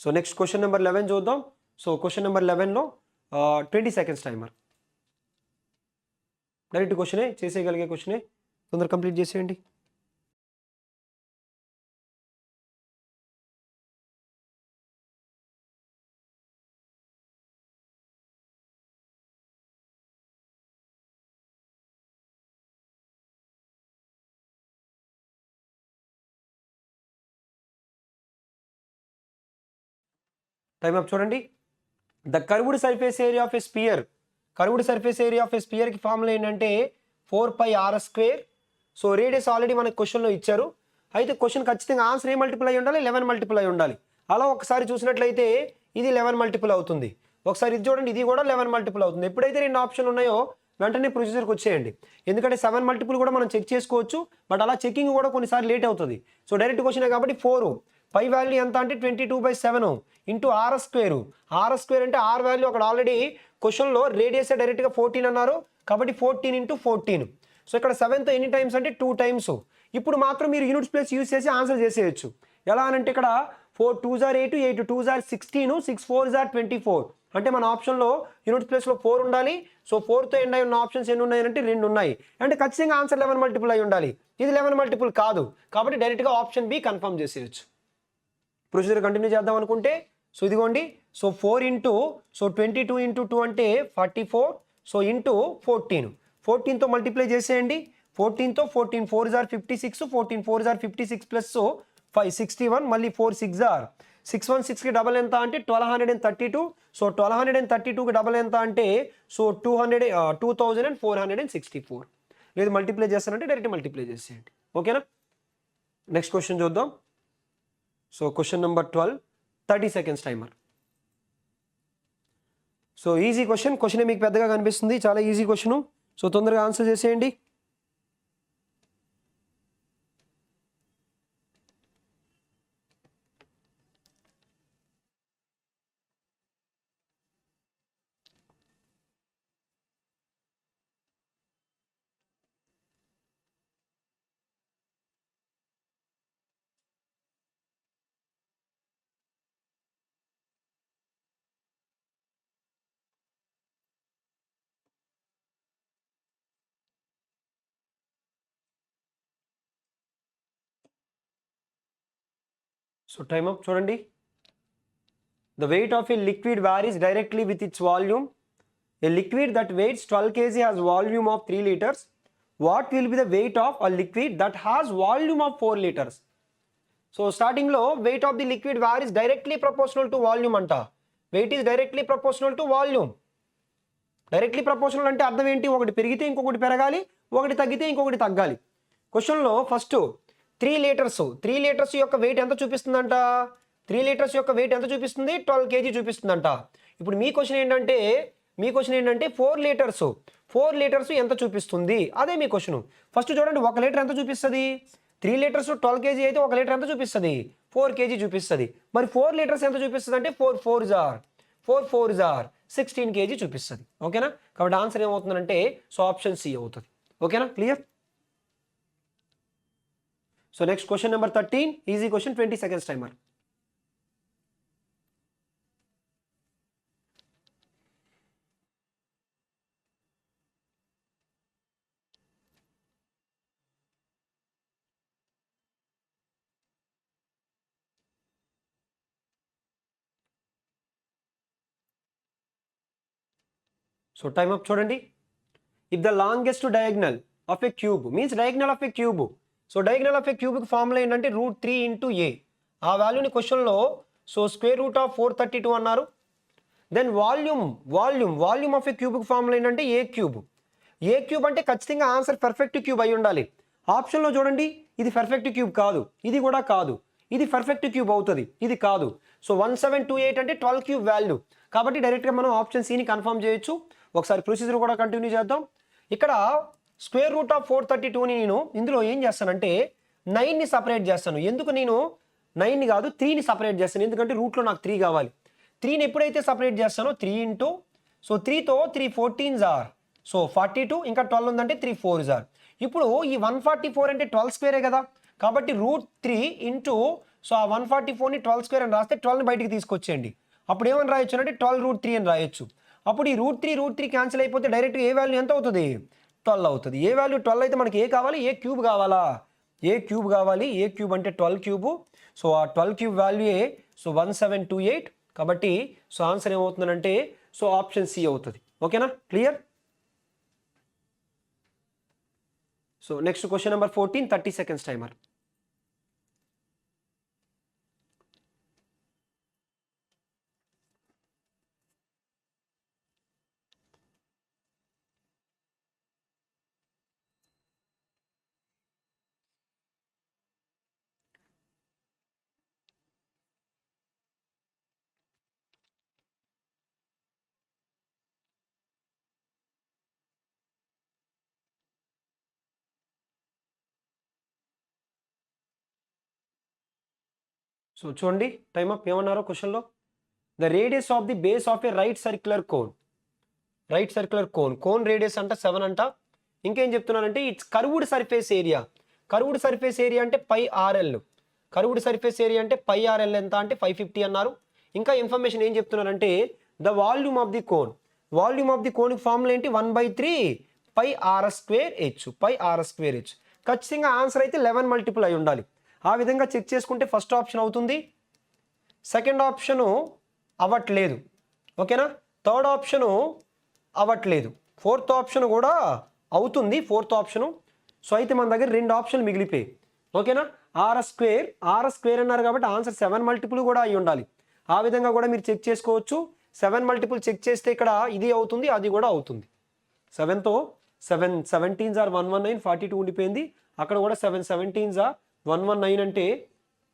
సో నెక్స్ట్ క్వశ్చన్ నెంబర్ 11 చూద్దాం. సో క్వశ్చన్ నెంబర్ 11లో 20 సెకండ్స్ టైమర్. డైరెక్ట్ క్వశ్చనే, చేసేయగలిగే క్వశ్చనే, తొందరగా కంప్లీట్ చేసేయండి. టైం అప్ చూడండి. The curved surface area of a sphere, curved surface area of a స్పియర్కి ఫార్ములా ఏంటంటే 4πr². సో రేడియస్ ఆల్రెడీ మనకు క్వశ్చన్లో ఇచ్చారు. అయితే క్వశ్చన్ ఖచ్చితంగా ఆన్సర్ ఏ మల్టిపుల్ అయి ఉండాలి, 11 మల్టిపుల్ అయి ఉండాలి. అలా ఒకసారి చూసినట్లయితే ఇది 11 మల్టిపుల్ అవుతుంది. ఒకసారి ఇది చూడండి, ఇది కూడా 11 మల్టిపుల్ అవుతుంది. ఎప్పుడైతే 2 ఆప్షన్లు ఉన్నాయో వెంటనే ప్రొసీజర్కి వచ్చేయండి. ఎందుకంటే 7 మల్టిపుల్ కూడా మనం చెక్ చేసుకోవచ్చు, బట్ అలా చెకింగ్ కూడా కొన్నిసార్లు లేట్ అవుతుంది. సో డైరెక్ట్ క్వశ్చనే కాబట్టి 4 పై వాల్యూ ఎంత అంటే 22/7 ఇంటూ r². r² అంటే ఆర్ వాల్యూ అక్కడ ఆల్రెడీ క్వశ్చన్లో రేడియస్ డైరెక్ట్గా 14 అన్నారు కాబట్టి 14 × 14. సో ఇక్కడ 7తో ఎన్ని టైమ్స్ అంటే 2 టైమ్స్. ఇప్పుడు మాత్రం మీరు యూనిట్స్ ప్లేస్ యూజ్ చేసి ఆన్సర్ చేసేయచ్చు. ఎలా అనంటే ఇక్కడ 4 2s are 8, 8 2s are 16, 6 4s are 24. అంటే మన ఆప్షన్లో యూనిట్ ప్లేస్లో 4 ఉండాలి. సో 4తో ఎండ్ అయి ఉన్న ఆప్షన్స్ ఎన్ని ఉన్నాయంటే 2 ఉన్నాయి. అంటే ఖచ్చితంగా ఆన్సర్ 11 మల్టిపుల్ అయి ఉండాలి. ఇది 11 మల్టిపుల్ కాదు కాబట్టి డైరెక్ట్గా ఆప్షన్ బి కన్ఫర్మ్ చేసేయచ్చు. ప్రొసీజర్ కంటిన్యూ చేద్దాం అనుకుంటే సో ఇదిగోండి, సో 4 ఇంటూ సో 22 × 2 అంటే 44. సో ఇంటూ 14, 14తో మల్టిప్లై చేసేయండి. 14తో 14 4s are 56, 14 4s are 56 plus 5 61, మళ్ళీ 4 6s are 616కి డబల్ ఎంత అంటే 1232. సో 1232కి డబల్ ఎంత అంటే సో 2464. లేదు మల్టిప్లై చేస్తానంటే డైరెక్ట్ మల్టిప్లై చేసేయండి. ఓకేనా. నెక్స్ట్ క్వశ్చన్ చూద్దాం. So question number 12, 30 seconds timer. So easy question, question మీకు పెద్దగా కనిపిస్తుంది, చాలా ఈజీ క్వశ్చన్. సో తొందరగా ఆన్సర్ చేసేయండి. సో టైమ్ అప్ చూడండి. The weight of a liquid varies directly with its volume. A liquid that weighs 12 kg has volume of 3 liters. What will be the weight of a liquid that has volume of 4 liters? So starting లో weight of the liquid varies directly proportional to volume అంట. Weight is directly proportional to volume. Directly proportional అంటే అర్థం ఏంటి, ఒకటి పెరిగితే ఇంకొకటి పెరగాలి, ఒకటి తగ్గితే ఇంకొకటి తగ్గాలి. క్వశ్చన్లో ఫస్ట్ 3 లీటర్స్ యొక్క వెయిట్ ఎంత చూపిస్తుందంట, 3 లీటర్స్ యొక్క వెయిట్ ఎంత చూపిస్తుంది, 12 kg చూపిస్తుందంట. ఇప్పుడు మీ క్వశ్చన్ ఏంటంటే 4 లీటర్స్ ఎంత చూపిస్తుంది, అదే మీ క్వశ్చన్. ఫస్ట్ చూడండి, 1 లీటర్ ఎంత చూపిస్తుంది, 3 లీటర్స్ 12 kg అయితే 1 లీటర్ ఎంత చూపిస్తుంది, 4 kg చూపిస్తుంది. మరి 4 లీటర్స్ ఎంత చూపిస్తుంది అంటే 4 4s are 16 kg చూపిస్తుంది. ఓకేనా. కాబట్టి ఆన్సర్ ఏమవుతుందంటే సో ఆప్షన్ సి అవుతుంది. ఓకేనా, clear. So next question number 13, easy question, 20 seconds timer. So time up చూడండి. If the longest diagonal of a cube means diagonal of a cube. So diagonal of a క్యూబ్కి ఫార్ములా ఏంటంటే √3 × a. ఆ వాల్యూని క్వశ్చన్లో సో √432 అన్నారు. దెన్ వాల్యూమ్ ఆఫ్ ఎ క్యూబ్కి ఫార్ములా ఏంటంటే ఏ క్యూబ్ అంటే ఖచ్చితంగా ఆన్సర్ పర్ఫెక్ట్ క్యూబ్ అయి ఉండాలి. ఆప్షన్లో చూడండి ఇది పర్ఫెక్ట్ క్యూబ్ కాదు, ఇది కూడా కాదు, ఇది పర్ఫెక్ట్ క్యూబ్ అవుతుంది, ఇది కాదు. సో 1728 అంటే 12 క్యూబ్ వాల్యూ. కాబట్టి డైరెక్ట్గా మనం ఆప్షన్ సిని కన్ఫర్మ్ చేయొచ్చు. ఒకసారి ప్రొసీజర్ కూడా కంటిన్యూ చేద్దాం. ఇక్కడ స్క్వేర్ రూట్ ఆఫ్ 432ని నేను ఇందులో ఏం చేస్తానంటే 9ని సపరేట్ చేస్తాను. ఎందుకు నేను 9ని కాదు 3ని సపరేట్ చేస్తాను, ఎందుకంటే రూట్లో నాకు 3 కావాలి. 3ని ఎప్పుడైతే సపరేట్ చేస్తానో 3 ఇంటూ, సో 3తో 3 14s ఆర్, సో 42, ఇంకా 12 ఉందంటే 3 4s ఆర్. ఇప్పుడు ఈ 144 అంటే 12 స్క్వేరే కదా, కాబట్టి √3 ఇంటూ, సో ఆ 144ని 12 స్క్వేర్ అని రాస్తే 12ని బయటికి తీసుకొచ్చేయండి. అప్పుడు ఏమని రాయొచ్చు అంటే 12√3 అని రాయొచ్చు. అప్పుడు ఈ √3 క్యాన్సిల్ అయిపోతే డైరెక్ట్గా ఏ వాల్యూ ఎంత అవుతుంది, 12 అవుతుంది. ఏ వాల్యూ 12 అయితే మనకి ఏ కావాలి, ఏ క్యూబ్ కావాలా, ఏ క్యూబ్ కావాలి. ఏ క్యూబ్ అంటే 12 క్యూబు. సో ఆ 12 క్యూబ్ వాల్యూ ఏ, సో 1728. కాబట్టి సో ఆన్సర్ ఏమవుతుందంటే సో ఆప్షన్ సి అవుతుంది. ఓకేనా, clear. So next question number 14, 30 seconds timer. So చూడండి టైమ్ అప్. ఏమన్నారో క్వశ్చన్లో, the radius of the base of A right circular cone. Right circular cone, cone radius అంట 7 అంట. ఇంకేం చెప్తున్నానంటే it's curved surface area. Curved surface area అంటే πRL. కర్వ్డ్ సర్ఫేస్ ఏరియా అంటే πRL ఎంత అంటే 550 అన్నారు. ఇంకా ఇన్ఫర్మేషన్ ఏం చెప్తున్నారంటే the volume of the cone. Volume of the కోన్కి ఫార్ములా ఏంటి, 1/3 πr²h. πr²h. ఖచ్చితంగా ఆన్సర్ అయితే 11 మల్టిపుల్ అయి ఉండాలి. ఆ విధంగా చెక్ చేసుకుంటే ఫస్ట్ ఆప్షన్ అవుతుంది, సెకండ్ ఆప్షను అవ్వట్లేదు. ఓకేనా, థర్డ్ ఆప్షను అవ్వట్లేదు, ఫోర్త్ ఆప్షన్ కూడా అవుతుంది, ఫోర్త్ ఆప్షను. సో అయితే మన దగ్గర 2 ఆప్షన్లు మిగిలిపోయి. ఓకేనా, r² అన్నారు కాబట్టి ఆన్సర్ 7 మల్టిపుల్ కూడా అయి ఉండాలి. ఆ విధంగా కూడా మీరు చెక్ చేసుకోవచ్చు. 7 మల్టిపుల్ చెక్ చేస్తే ఇక్కడ ఇది అవుతుంది, అది కూడా అవుతుంది. 7తో 7 17s ఆర్ 119, 42 ఉండిపోయింది. అక్కడ కూడా 7 17s ఆర్ 119 అంటే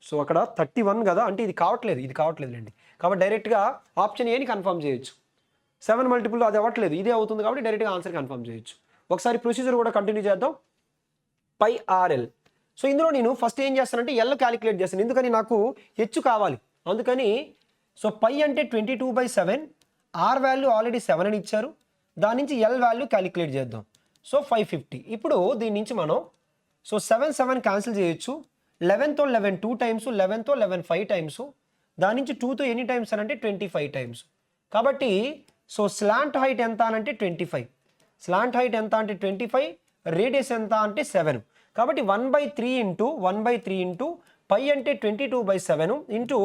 సో అక్కడ 31 కదా, అంటే ఇది కావట్లేదు, ఇది కావట్లేదులేండి. కాబట్టి డైరెక్ట్గా ఆప్షన్ ఏని కన్ఫర్మ్ చేయొచ్చు. 7 మల్టిపుల్ అది అవ్వట్లేదు, ఇదే అవుతుంది కాబట్టి డైరెక్ట్గా ఆన్సర్ కన్ఫర్మ్ చేయొచ్చు. ఒకసారి ప్రొసీజర్ కూడా కంటిన్యూ చేద్దాం. πRL. సో ఇందులో నేను ఫస్ట్ ఏం చేస్తానంటే ఎల్ క్యాలిక్యులేట్ చేస్తాను, ఎందుకని నాకు హెచ్ కావాలి. అందుకని సో పై అంటే 22/7, ఆర్ వాల్యూ ఆల్రెడీ 7 అని ఇచ్చారు, దాని నుంచి ఎల్ వాల్యూ క్యాలిక్యులేట్ చేద్దాం. సో 550. ఇప్పుడు దీని నుంచి మనం సో 7 క్యాన్సిల్ చేయొచ్చు. 11తో 11 2 టైమ్స్, 11తో 11 5 టైమ్స్, దాని నుంచి 2తో ఎన్ని టైమ్స్ అని అంటే 25 టైమ్స్. కాబట్టి సో స్లాంట్ హైట్ ఎంత అంటే 25, స్లాంట్ హైట్ ఎంత అంటే 25, రేడియస్ ఎంత అంటే 7. కాబట్టి 1/3 ఇంటూ పై అంటే 22/7 ఇంటూ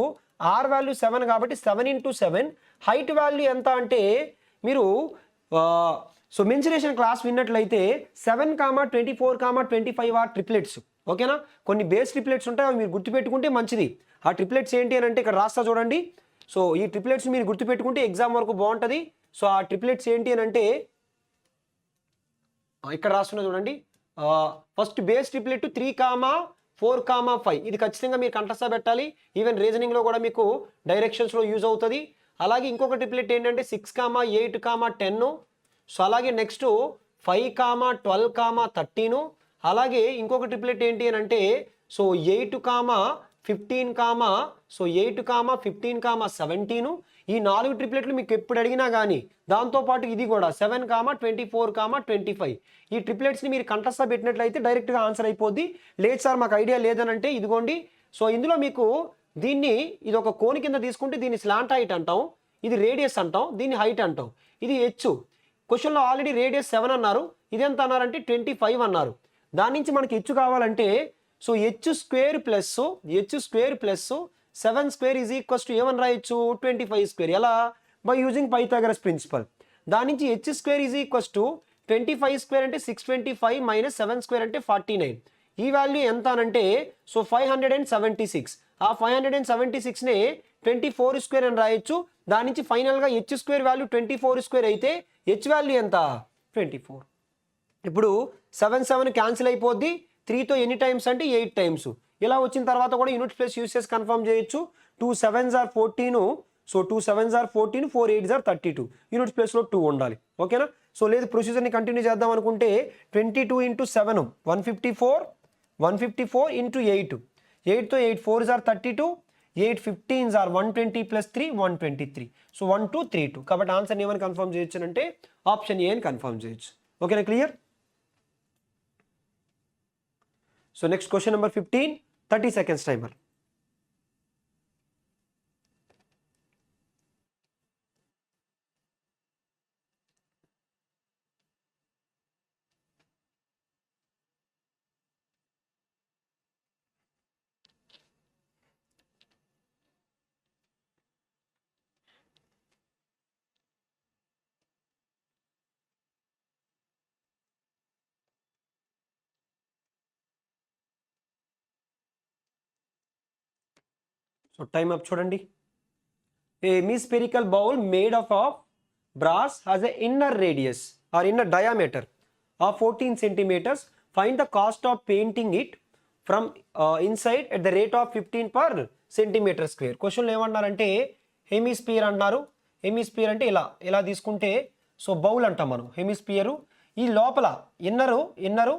ఆర్ వాల్యూ 7 కాబట్టి 7 × 7. హైట్ వాల్యూ ఎంత అంటే మీరు సో మెన్సురేషన్ క్లాస్ విన్నట్లయితే 7, 24, 25 ఆర్ ట్రిప్లెట్స్. ఓకేనా, కొన్ని బేస్ ట్రిప్లెట్స్ ఉంటాయి, అవి మీరు గుర్తుపెట్టుకుంటే మంచిది. ఆ ట్రిప్లెట్స్ ఏంటి అని అంటే ఇక్కడ రాస్తా చూడండి. సో ఈ ట్రిప్లెట్స్ మీరు గుర్తుపెట్టుకుంటే ఎగ్జామ్ వరకు బాగుంటుంది. సో ఆ ట్రిప్లెట్స్ ఏంటి అని అంటే ఇక్కడ రాస్తున్నా చూడండి. First base triplet 3, 4, 5. ఇది ఖచ్చితంగా మీరు కంఠస్థ పెట్టాలి. ఈవెన్ రీజనింగ్లో కూడా మీకు డైరెక్షన్స్లో యూజ్ అవుతుంది. అలాగే ఇంకొక ట్రిప్లెట్ ఏంటంటే 6, 8, 10. సో అలాగే నెక్స్ట్ 5, 12, 13. అలాగే ఇంకొక ట్రిప్లెట్ ఏంటి అని అంటే సో 8, 15, సో 8, 15, 17. ఈ 4 ట్రిప్లెట్లు మీకు ఎప్పుడు అడిగినా కానీ దాంతోపాటు ఇది కూడా 7, 24, 25. ఈ ట్రిప్లెట్స్ని మీరు కంఠస్థ పెట్టినట్లయితే డైరెక్ట్గా ఆన్సర్ అయిపోద్ది. లేదు సార్ మాకు ఐడియా లేదనంటే ఇదిగోండి. సో ఇందులో మీకు దీన్ని ఇది ఒక కోన్ కింద తీసుకుంటే దీన్ని స్లాంట్ హైట్ అంటాం, ఇది రేడియస్ అంటాం, దీన్ని హైట్ అంటాం. ఇది హెచ్. క్వశ్చన్లో ఆల్రెడీ రేడియస్ 7 అన్నారు, ఇది ఎంత అన్నారంటే 25 అన్నారు. దాని నుంచి మనకి హెచ్ కావాలంటే so h² plus 7² is equals to ఏమని రాయొచ్చు 25². ఎలా? By using Pythagoras principle. దాని నుంచి h² ఈజ్ ఈక్వల్స్ టు 25² అంటే 625 మైనస్ 7² అంటే 49. ఈ వాల్యూ ఎంత అనంటే సో 576. ఆ 576నే 24² అని రాయొచ్చు. దాని నుంచి ఫైనల్గా h² వాల్యూ 24² అయితే h వాల్యూ ఎంత 24. ఇప్పుడు 7 క్యాన్సిల్ అయిపోద్ది, 3తో ఎన్ని టైమ్స్ అంటే 8 టైమ్స్. ఇలా వచ్చిన తర్వాత కూడా యూనిట్ ప్లేస్ యూస్ చేసి కన్ఫర్మ్ చేయొచ్చు. 2 7s are 14. So 2 7s are 14, 4 8s are 32. Unit ప్లేస్లో 2 ఉండాలి. ఓకేనా? సో లేదు ప్రొసీజర్ని కంటిన్యూ చేద్దాం అనుకుంటే 22 into 7 154, 154 into 8. 8తో 8 4s are 32, 8 15s are 120 plus 3 123. So 1 2 3 2. కాబట్టి ఆన్సర్ ఏమని కన్ఫర్మ్ చేయొచ్చు అంటే ఆప్షన్ ఏ అని కన్ఫర్మ్ చేయొచ్చు. ఓకేనా? Clear? So next question number 15, 30 seconds timer. So time up చూడండి. A hemispherical bowl made of brass has an inner radius or inner diameter of 14 centimeters. Find the cost of painting it from inside at the rate of 15 per centimeter square. క్వశ్చన్లో ఏమన్నారంటే హెమిస్పియర్ అన్నారు. హెమిస్పియర్ అంటే ఇలా తీసుకుంటే సో బౌల్ అంటాం మనం హెమిస్పియరు. ఈ లోపల ఇన్నరు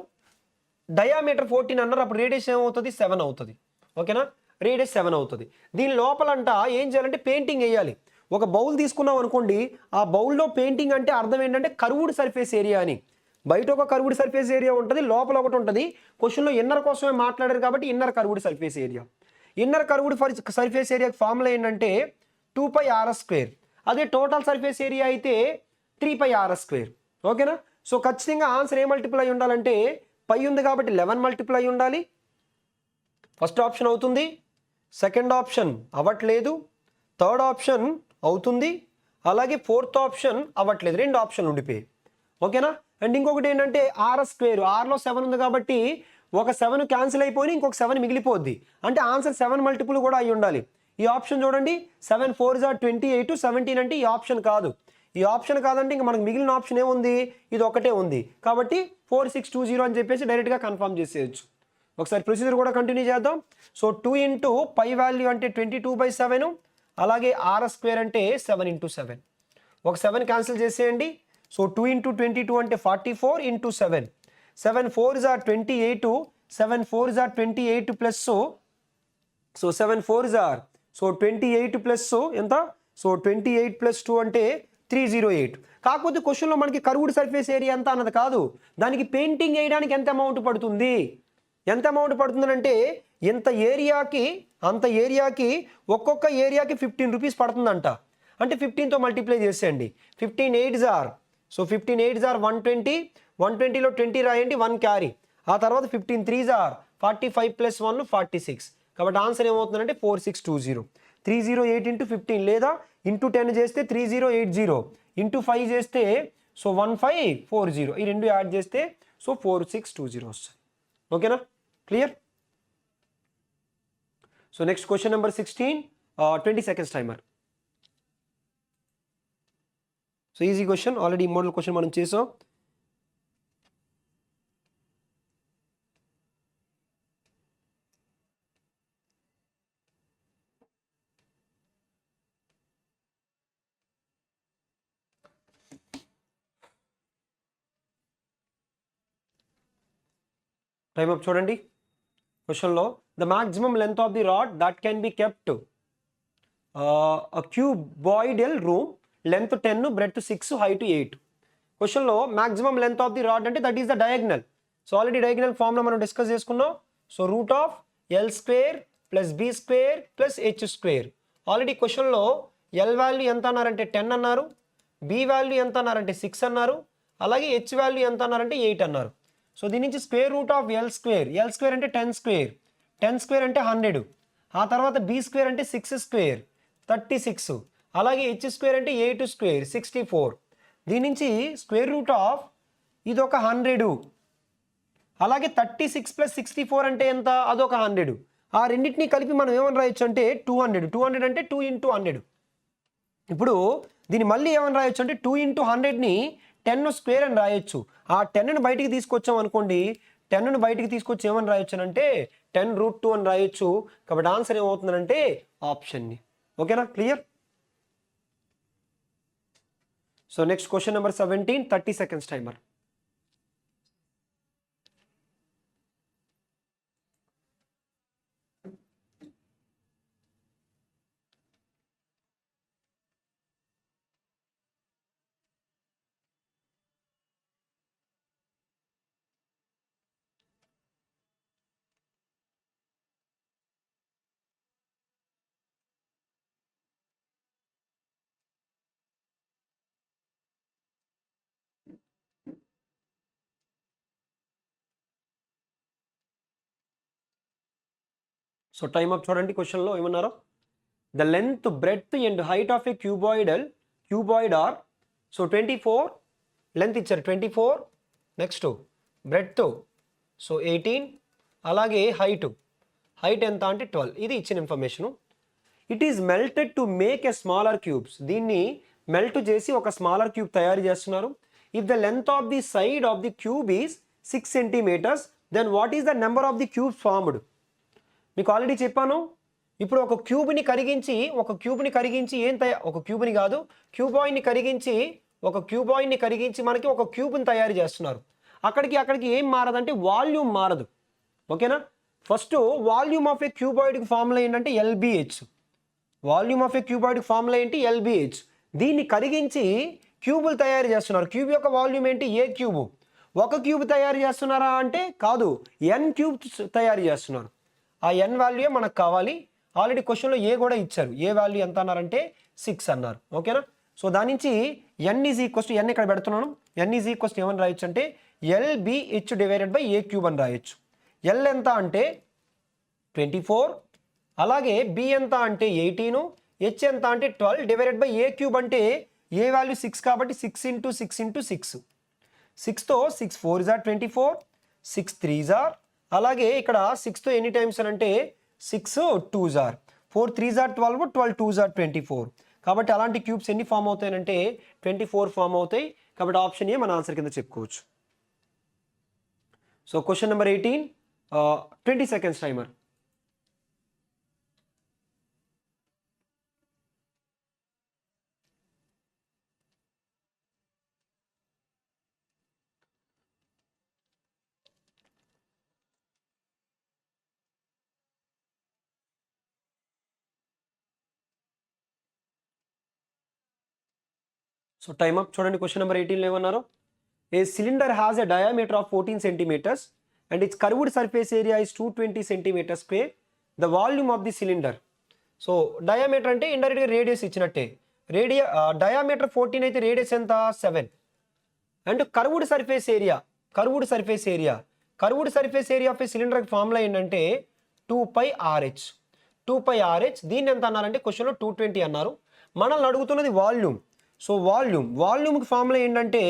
డయామీటర్ 14 అన్నారు. అప్పుడు రేడియస్ ఏమవుతుంది? 7 అవుతుంది. ఓకేనా? రేడియస్ 7 అవుతుంది. దీని లోపలంట ఏం చేయాలంటే పెయింటింగ్ వేయాలి. ఒక బౌల్ తీసుకున్నాం అనుకోండి, ఆ బౌల్లో పెయింటింగ్ అంటే అర్థం ఏంటంటే కర్వ్డ్ సర్ఫేస్ ఏరియా అని. బయట ఒక కర్వ్డ్ సర్ఫేస్ ఏరియా ఉంటుంది, లోపల ఒకటి ఉంటుంది. క్వశ్చన్లో ఇన్నర్ కోసమే మాట్లాడారు కాబట్టి inner curved surface area. Inner curved surface area formula ఏంటంటే 2πr². అదే టోటల్ సర్ఫేస్ ఏరియా అయితే 3πr². ఓకేనా? సో ఖచ్చితంగా ఆన్సర్ ఏ మల్టిపుల్ అయి ఉండాలంటే పై ఉంది కాబట్టి 11 మల్టిపుల్ అయి ఉండాలి. ఫస్ట్ ఆప్షన్ అవుతుంది. సెకండ్ ఆప్షన్ అవ్వట్లేదు. థర్డ్ ఆప్షన్ అవుతుంది. అలాగే ఫోర్త్ ఆప్షన్ అవ్వట్లేదు. 2 ఆప్షన్లు ఉండిపోయాయి. ఓకేనా? అండ్ ఇంకొకటి ఏంటంటే r². rలో 7 ఉంది కాబట్టి ఒక 7 క్యాన్సిల్ అయిపోయి ఇంకొక 7 మిగిలిపోద్ది. అంటే ఆన్సర్ 7 మల్టిపుల్ కూడా అయి ఉండాలి. ఈ ఆప్షన్ చూడండి, 7 4s are 28, 17 అంటే ఈ ఆప్షన్ కాదు. ఈ ఆప్షన్ కాదంటే ఇంకా మనకు మిగిలిన ఆప్షన్ ఏముంది? ఇది ఒకటే ఉంది. కాబట్టి 4620 అని చెప్పేసి డైరెక్ట్గా కన్ఫర్మ్ చేసేయచ్చు. ఒకసారి ప్రొసీజర్ కూడా కంటిన్యూ చేద్దాం. సో 2 into పై వాల్యూ అంటే 22/7, అలాగే r² అంటే 7 into 7. ఒక 7 క్యాన్సిల్ చేసేయండి. సో 2 into 22 అంటే 44 into 7. 7 4s are 28, 7 4s are 28 plus so 7 4s are so 28 plus ఎంత? సో 28 ప్లస్ 2 అంటే 308. కాకపోతే క్వశ్చన్లో మనకి కర్వ్డ్ సర్ఫేస్ ఏరియా ఎంత అన్నది కాదు, దానికి పెయింటింగ్ వేయడానికి ఎంత అమౌంట్ పడుతుంది, ఎంత అమౌంట్ పడుతుందంటే ఎంత ఏరియాకి అంత ఏరియాకి ఒక్కొక్క ఏరియాకి 15 రూపీస్ పడుతుందంట. అంటే 15తో మల్టిప్లై చేసేయండి. 15 8s are so 15 8s are 120, 120లో 20 రాయండి, 1 క్యారీ. ఆ తర్వాత 15 3s are 45 ప్లస్ 1 46. కాబట్టి ఆన్సర్ ఏమవుతుందంటే 4620. 308 into 15 లేదా ఇంటూ 10 చేస్తే 3080, ఇంటూ 5 చేస్తే సో 1540. ఈ రెండు యాడ్ చేస్తే సో 4620 వస్తుంది. ఓకేనా? Clear? So next question number 16, 20 seconds timer. So easy question, already model question మనం చేసాం. టైమ్ అప్ చూడండి. క్వశ్చన్లో the maximum length of the rod that can be kept cuboidal room, length 10, breadth 6, height 8. క్వశ్చన్లో maximum length of the rod అంటే that is the diagonal. So already diagonal ఫార్మ్లో మనం డిస్కస్ చేసుకున్నాం. So √L² + B² + H². Already క్వశ్చన్లో ఎల్ వాల్యూ ఎంత అన్నారంటే 10 అన్నారు, బి వాల్యూ ఎంత అన్నారంటే 6 అన్నారు, అలాగే హెచ్ వాల్యూ ఎంత అన్నారంటే 8 అన్నారు. సో దీని నుంచి √L², L² అంటే 10², 10² అంటే 100, ఆ తర్వాత B² అంటే 6² 36, అలాగే H² అంటే 8² 64. దీని నుంచి √, ఇది ఒక 100, అలాగే 36 + 64 అంటే ఎంత? అదొక 100. ఆ రెండింటిని కలిపి మనం ఏమని రాయొచ్చు అంటే 200. 200 అంటే 2 into 100. ఇప్పుడు దీన్ని మళ్ళీ ఏమని రాయొచ్చు అంటే 2 into 100ని 10² అని రాయొచ్చు. ఆ 10ని బయటికి తీసుకొచ్చాం అనుకోండి, 10ను బయటికి తీసుకొచ్చి ఏమని రాయొచ్చు అంటే 10√2 అని రాయొచ్చు. కాబట్టి ఆన్సర్ ఏమవుతుందంటే ఆప్షన్ ని. ఓకేనా, clear? So next question number 17, 30 seconds timer. So time up చూడండి, క్వశ్చన్లో ఏమన్నారో. The length, breadth and height of a cuboid are. So 24 length ఇచ్చారు, 24. నెక్స్ట్ బ్రెడ్త్ సో 18, అలాగే హైట్ ఎంత అంటే 12. ఇది ఇచ్చిన ఇన్ఫర్మేషను. It is melted to make a smaller cubes. దీన్ని మెల్ట్ చేసి ఒక స్మాలర్ క్యూబ్ తయారు చేస్తున్నారు. If the length of the side of the cube is 6 centimeters, then what is the number of the cubes formed? మీకు ఆల్రెడీ చెప్పాను. ఇప్పుడు ఒక క్యూబ్ని కరిగించి ఒక క్యూబ్ని కాదు, క్యూబాయిడ్ని కరిగించి మనకి ఒక క్యూబ్ని తయారు చేస్తున్నారు. అక్కడికి ఏం మారదంటే వాల్యూమ్ మారదు. ఓకేనా? ఫస్ట్ వాల్యూమ్ ఆఫ్ ఏ క్యూబాయిడ్కి ఫార్ములా ఏంటంటే LBH. వాల్యూమ్ ఆఫ్ ఏ క్యూబాయిడ్కి ఫార్ములా ఏంటి? LBH. దీన్ని కరిగించి క్యూబులు తయారు చేస్తున్నారు. క్యూబ్ యొక్క వాల్యూమ్ ఏంటి? ఏ క్యూబ్. ఒక క్యూబ్ తయారు చేస్తున్నారా అంటే కాదు, N క్యూబ్స్ తయారు చేస్తున్నారు. ఆ N వాల్యూ మనకు కావాలి. ఆల్రెడీ క్వశ్చన్లో ఏ కూడా ఇచ్చారు. ఏ వాల్యూ ఎంత అన్నారంటే 6 అన్నారు. ఓకేనా? సో దాని నుంచి N ఇక్కడ పెడుతున్నాను. N ఏమని రాయొచ్చు అంటే LBH divided by A cube అని రాయొచ్చు. L ఎంత అంటే 24, అలాగే B ఎంత అంటే 18, H ఎంత అంటే 12 డివైడెడ్ బై ఏ క్యూబ్ అంటే ఏ వాల్యూ 6 కాబట్టి 6 × 6 × 6. 6తో 6 4s are 24, 6 3s are, అలాగే ఇక్కడ 6తో ఎన్ని టైమ్స్ అని అంటే 6 2s are, 4 3s are 12, 12 2s are 24. కాబట్టి అలాంటి క్యూబ్స్ ఎన్ని ఫామ్ అవుతాయంటే 24 ఫామ్ అవుతాయి. కాబట్టి ఆప్షన్ ఏ మన ఆన్సర్ కింద చెప్పుకోవచ్చు. So question number 18, 20 seconds timer. So time up చూడండి, క్వశ్చన్ నెంబర్ 18లో ఏమన్నారు? A cylinder has a diameter of 14 centimeters and its curved surface area is 220 centimeters square. The volume of the cylinder. So diameter అంటే ఇండైరెక్ట్గా రేడియస్ ఇచ్చినట్టే. డయామీటర్ 14 అయితే రేడియస్ ఎంత? 7. And curved surface area of A cylinder formula ఏంటంటే 2πRH. దీన్ని ఎంత అన్నారంటే క్వశ్చన్లో 220 అన్నారు. మనల్ని అడుగుతున్నది వాల్యూమ్. సో వాల్యూమ్కి ఫార్ములా ఏంటంటే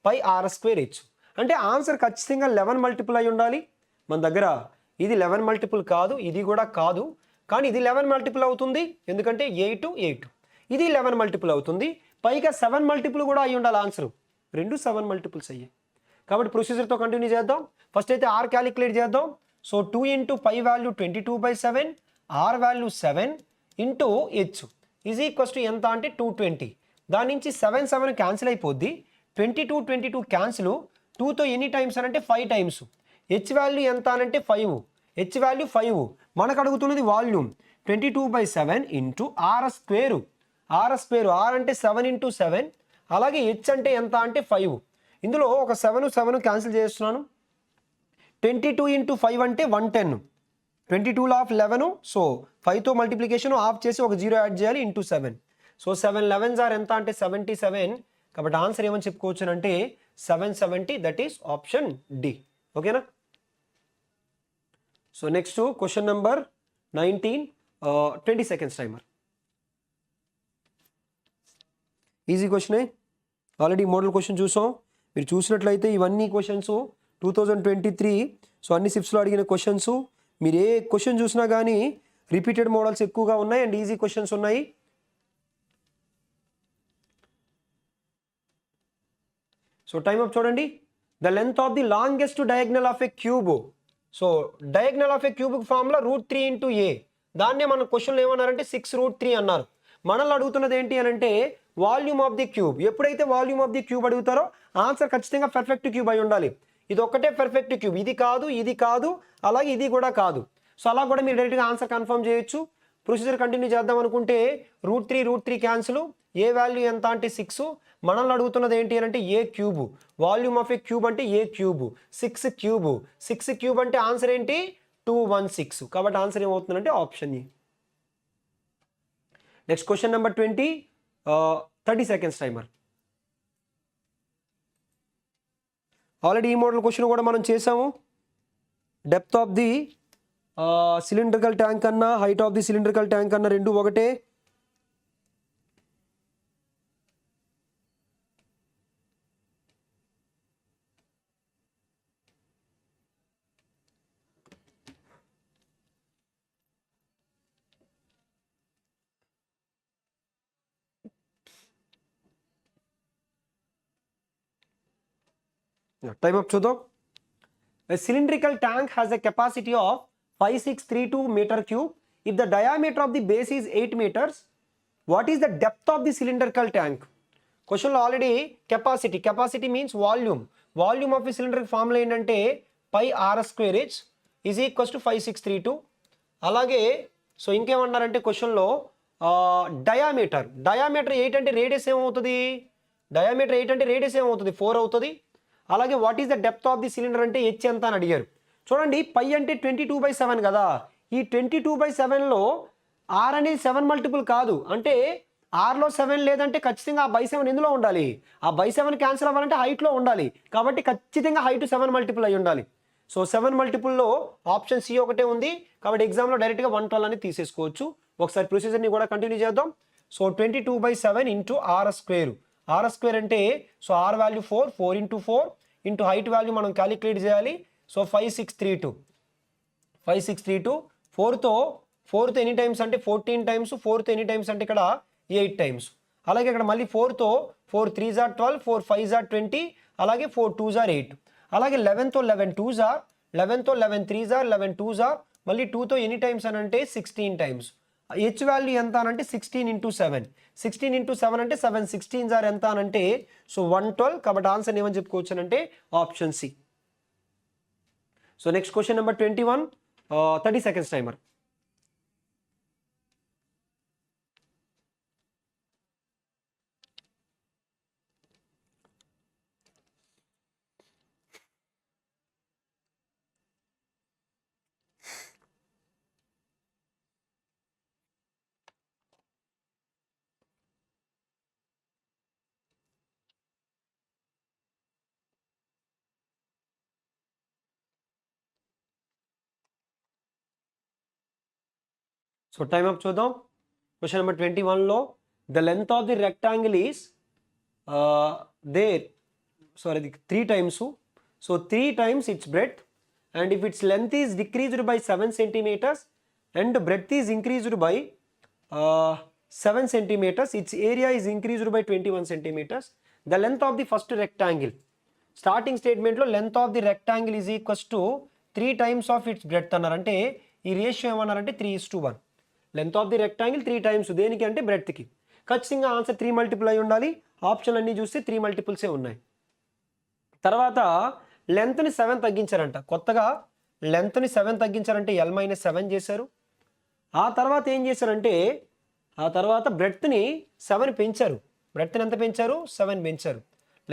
πr²h. అంటే ఆన్సర్ ఖచ్చితంగా 11 మల్టిపుల్ అయి ఉండాలి. మన దగ్గర ఇది 11 మల్టిపుల్ కాదు, ఇది కూడా కాదు, కానీ ఇది 11 మల్టిపుల్ అవుతుంది. ఎందుకంటే 8 ఇది 11 మల్టిపుల్ అవుతుంది. పైగా 7 మల్టిపుల్ కూడా అయి ఉండాలి ఆన్సర్. రెండు 7 మల్టిపుల్స్ అయ్యాయి. కాబట్టి ప్రొసీజర్తో కంటిన్యూ చేద్దాం. ఫస్ట్ అయితే R క్యాలిక్యులేట్ చేద్దాం. So 2 × π value 22/7, R value 7 into H is equals to ఎంత అంటే 220. దాని నుంచి 7 క్యాన్సిల్ అయిపోద్ది. 22 క్యాన్సిల్. 2తో ఎన్ని టైమ్స్ అని అంటే 5 టైమ్స్. H వాల్యూ ఎంత అనంటే 5. H value 5. మనకు అడుగుతున్నది వాల్యూమ్. 22/7 into R². R అంటే 7 × 7. అలాగే H అంటే ఎంత అంటే 5. ఇందులో ఒక 7 క్యాన్సిల్ చేస్తున్నాను. 22 × 5 అంటే 110. 22లో ఆఫ్ 11. సో 5తో మల్టిప్లికేషన్ ఆఫ్ చేసి ఒక 0 యాడ్ చేయాలి ఇంటూ 7. సో 7 11s are ఎంత అంటే 77. కాబట్టి ఆన్సర్ ఏమని చెప్పుకోవచ్చు అంటే 770. That is option D. ఓకేనా? So next question number 19, 20 seconds timer. Easy క్వశ్చనే. ఆల్రెడీ మోడల్ క్వశ్చన్ చూసాం. మీరు చూసినట్లయితే ఇవన్నీ క్వశ్చన్స్ 2023 సో అన్ని సిప్స్లో అడిగిన క్వశ్చన్స్. మీరు ఏ క్వశ్చన్ చూసినా కానీ రిపీటెడ్ మోడల్స్ ఎక్కువగా ఉన్నాయి అండ్ ఈజీ క్వశ్చన్స్ ఉన్నాయి. సో టైం అప్ చూడండి. The length of the longest diagonal of a cube. So diagonal of a cube formula √3 into a. దాన్నే మన క్వశ్చన్లో ఏమన్నారంటే 6√3 అన్నారు. మనల్ని అడుగుతున్నది ఏంటి అని అంటే వాల్యూమ్ ఆఫ్ ది క్యూబ్. ఎప్పుడైతే వాల్యూమ్ ఆఫ్ ది క్యూబ్ అడుగుతారో ఆన్సర్ ఖచ్చితంగా పర్ఫెక్ట్ క్యూబ్ అయి ఉండాలి. ఇది ఒక్కటే పర్ఫెక్ట్ క్యూబ్, ఇది కాదు, ఇది కాదు, అలాగే ఇది కూడా కాదు. సో అలా కూడా మీరు డైరెక్ట్గా ఆన్సర్ కన్ఫర్మ్ చేయొచ్చు. ప్రొసీజర్ కంటిన్యూ చేద్దాం అనుకుంటే √3 క్యాన్సిల్. ఏ వాల్యూ ఎంత అంటే 6. మనల్ని అడుగుతున్నది ఏంటి అని అంటే a cube. Volume of a cube అంటే ఏ క్యూబ్. 6 క్యూబ్. 6 క్యూబ్ అంటే ఆన్సర్ ఏంటి 216. కాబట్టి ఆన్సర్ ఏమవుతుందంటే option A. Next question number 20. 30 seconds timer. Already ఈ మోడల్ క్వశ్చన్ కూడా మనం చేసాము. Depth of the cylindrical tank అన్నా height of the cylindrical tank అన్నా రెండు ఒకటే. టైమ్ అప్ చూద్దాం. A cylindrical tank has a capacity of 5632 meter cube. If the diameter of the base is 8 meters, what is the depth of the cylindrical tank? Question లో already capacity means volume of the cylinder formula ఏంటంటే pi are square h is equals to 5632. అలాగే సో ఇంకేమన్నారంటే క్వశ్చన్లో డయామీటర్ 8 అంటే రేడియస్ ఏమవుతుంది? డయామీటర్ 8 అంటే రేడియస్ ఏమవుతుంది? 4 అవుతుంది. అలాగే what is the depth of the cylinder అంటే హెచ్ ఎంత అని అడిగారు. చూడండి పై అంటే 22/7 కదా. ఈ 22/7లో ఆర్ అనేది 7 మల్టిపుల్ కాదు. అంటే ఆర్లో 7 లేదంటే ఖచ్చితంగా ఆ 7 ఎందులో ఉండాలి? ఆ 7 క్యాన్సిల్ అవ్వాలంటే హైట్లో ఉండాలి. కాబట్టి ఖచ్చితంగా హైట్ 7 మల్టిపుల్ అయి ఉండాలి. సో 7 మల్టిపుల్లో ఆప్షన్ సి ఒకటే ఉంది. కాబట్టి ఎగ్జామ్లో డైరెక్ట్గా 112 అని తీసేసుకోవచ్చు. ఒకసారి ప్రొసీజర్ని కూడా కంటిన్యూ చేద్దాం. So 22/7 into are square. Are square అంటే so r value 4 into 4 into height value మనం క్యాలిక్యులేట్ చేయాలి. సో 5632 4తో ఎనీ టైమ్స్ అంటే 14 టైమ్స్, 4తో ఎనీ టైమ్స్ అంటే ఇక్కడ 8 టైమ్స్. అలాగే ఇక్కడ మళ్ళీ 4తో 4 3s are 12, 4 5s are 20, అలాగే 4 2s are 8. అలాగే 11తో 11 2s are 11తో 11 3s are 11 2s are మళ్ళీ 2తో ఎనీ టైమ్స్ అని అంటే 16 టైమ్స్. హెచ్ వాల్యూ ఎంత అనంటే 16 ఇంటూ 7. 16 ఇంటూ 7 అంటే 7 16s are ఎంత అనంటే సో 112. కాబట్టి ఆన్సర్ ఏమని చెప్పుకోవచ్చు అంటే option C. So next question number 21. 30 seconds timer. So time up చూద్దాం. క్వశ్చన్ నెంబర్ 21లో the length of the rectangle is అది 3 times. So 3 times its breadth, and if its length is decreased by 7 centimeters and breadth is increased by 7 centimeters, its area is increased by 21 centimeters. The length of the first rectangle. Starting స్టేట్మెంట్లో length of the rectangle is equals to 3 times of its breadth అన్నారు. అంటే ఈ రేషియో ఏమన్నారంటే 3:1. Length of the rectangle 3 times దేనికి అంటే బ్రెడ్త్కి. ఖచ్చితంగా ఆన్సర్ 3 మల్టిపుల్ అయి ఉండాలి. ఆప్షన్ అన్నీ చూస్తే 3 మల్టిపుల్సే ఉన్నాయి. తర్వాత లెంత్ని 7 తగ్గించారంట. కొత్తగా లెంత్ని 7 తగ్గించారంటే L-7 చేశారు. ఆ తర్వాత ఏం చేశారంటే ఆ తర్వాత బ్రెడ్త్ని 7 పెంచారు. బ్రెడ్త్ని ఎంత పెంచారు? 7 పెంచారు.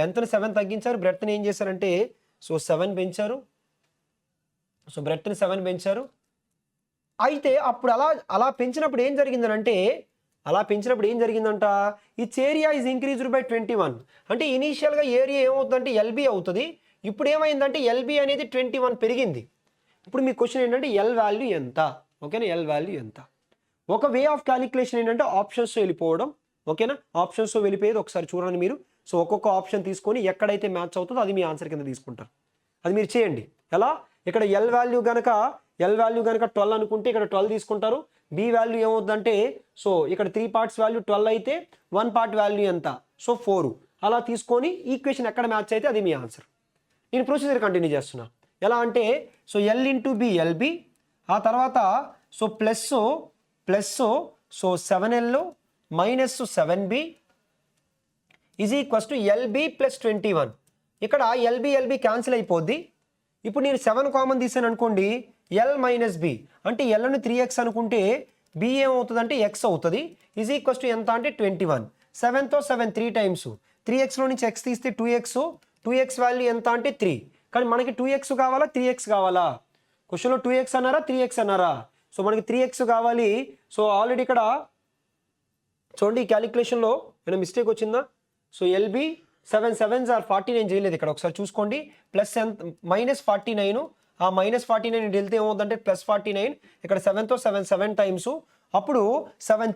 లెంత్ని 7 తగ్గించారు. బ్రెడ్త్ని ఏం చేశారంటే సో 7 పెంచారు. సో బ్రెడ్త్ని 7 పెంచారు. అయితే అప్పుడు అలా పెంచినప్పుడు ఏం జరిగిందనంటే its area is increased by 21. అంటే ఇనీషియల్గా ఏరియా ఏమవుతుందంటే LB అవుతుంది. ఇప్పుడు ఏమైందంటే LB అనేది 21 పెరిగింది. ఇప్పుడు మీ క్వశ్చన్ ఏంటంటే L వాల్యూ ఎంత? ఓకేనా, L వాల్యూ ఎంత? ఒక వే ఆఫ్ క్యాలిక్యులేషన్ ఏంటంటే ఆప్షన్స్తో వెళ్ళిపోవడం. ఓకేనా, ఆప్షన్స్తో వెళ్ళిపోయేది ఒకసారి చూడండి మీరు. సో ఒక్కొక్క ఆప్షన్ తీసుకొని ఎక్కడైతే మ్యాచ్ అవుతుందో అది మీ ఆన్సర్ కింద తీసుకుంటారు. అది మీరు చేయండి. ఎలా? ఇక్కడ L వాల్యూ కనుక 12 అనుకుంటే ఇక్కడ 12 తీసుకుంటారు. B వాల్యూ ఏమవుతుందంటే సో ఇక్కడ 3 parts వాల్యూ 12 అయితే 1 part వాల్యూ ఎంత? సో 4. అలా తీసుకొని ఈక్వేషన్ ఎక్కడ మ్యాచ్ అయితే అది మీ ఆన్సర్. నేను ప్రొసీజర్ కంటిన్యూ చేస్తున్నా. ఎలా అంటే so L into B L B, ఆ తర్వాత so plus plus so 7L minus 7B is equals to L B plus 21. ఇక్కడ ఎల్బి క్యాన్సిల్ అయిపోద్ది. ఇప్పుడు నేను 7 కామన్ తీసాను అనుకోండి, ఎల్ మైనస్ బి అంటే ఎల్ని 3x అనుకుంటే బి ఏమవుతుంది అంటే ఎక్స్ అవుతుంది. ఈజ్ ఈక్వల్స్ టు ఎంత అంటే 21. 7తో 7 3 టైమ్స్, 3xలో నుంచి x తీస్తే 2x వాల్యూ ఎంత అంటే 3. కానీ మనకి 2x కావాలా 3x కావాలా? క్వశ్చన్లో 2x అన్నారా 3x అన్నారా? సో మనకి 3x కావాలి. సో ఆల్రెడీ ఇక్కడ చూడండి ఈ క్యాలిక్యులేషన్లో ఏమైనా మిస్టేక్ వచ్చిందా? సో ఎల్బి 7 7s ఆర్ 49 చేయలేదు ఇక్కడ, ఒకసారి చూసుకోండి. ప్లస్ ఎంత -49, ఆ -49 వెళ్తే ఏమవుతుందంటే +49. ఇక్కడ 7తో 7 టైమ్స్, అప్పుడు 7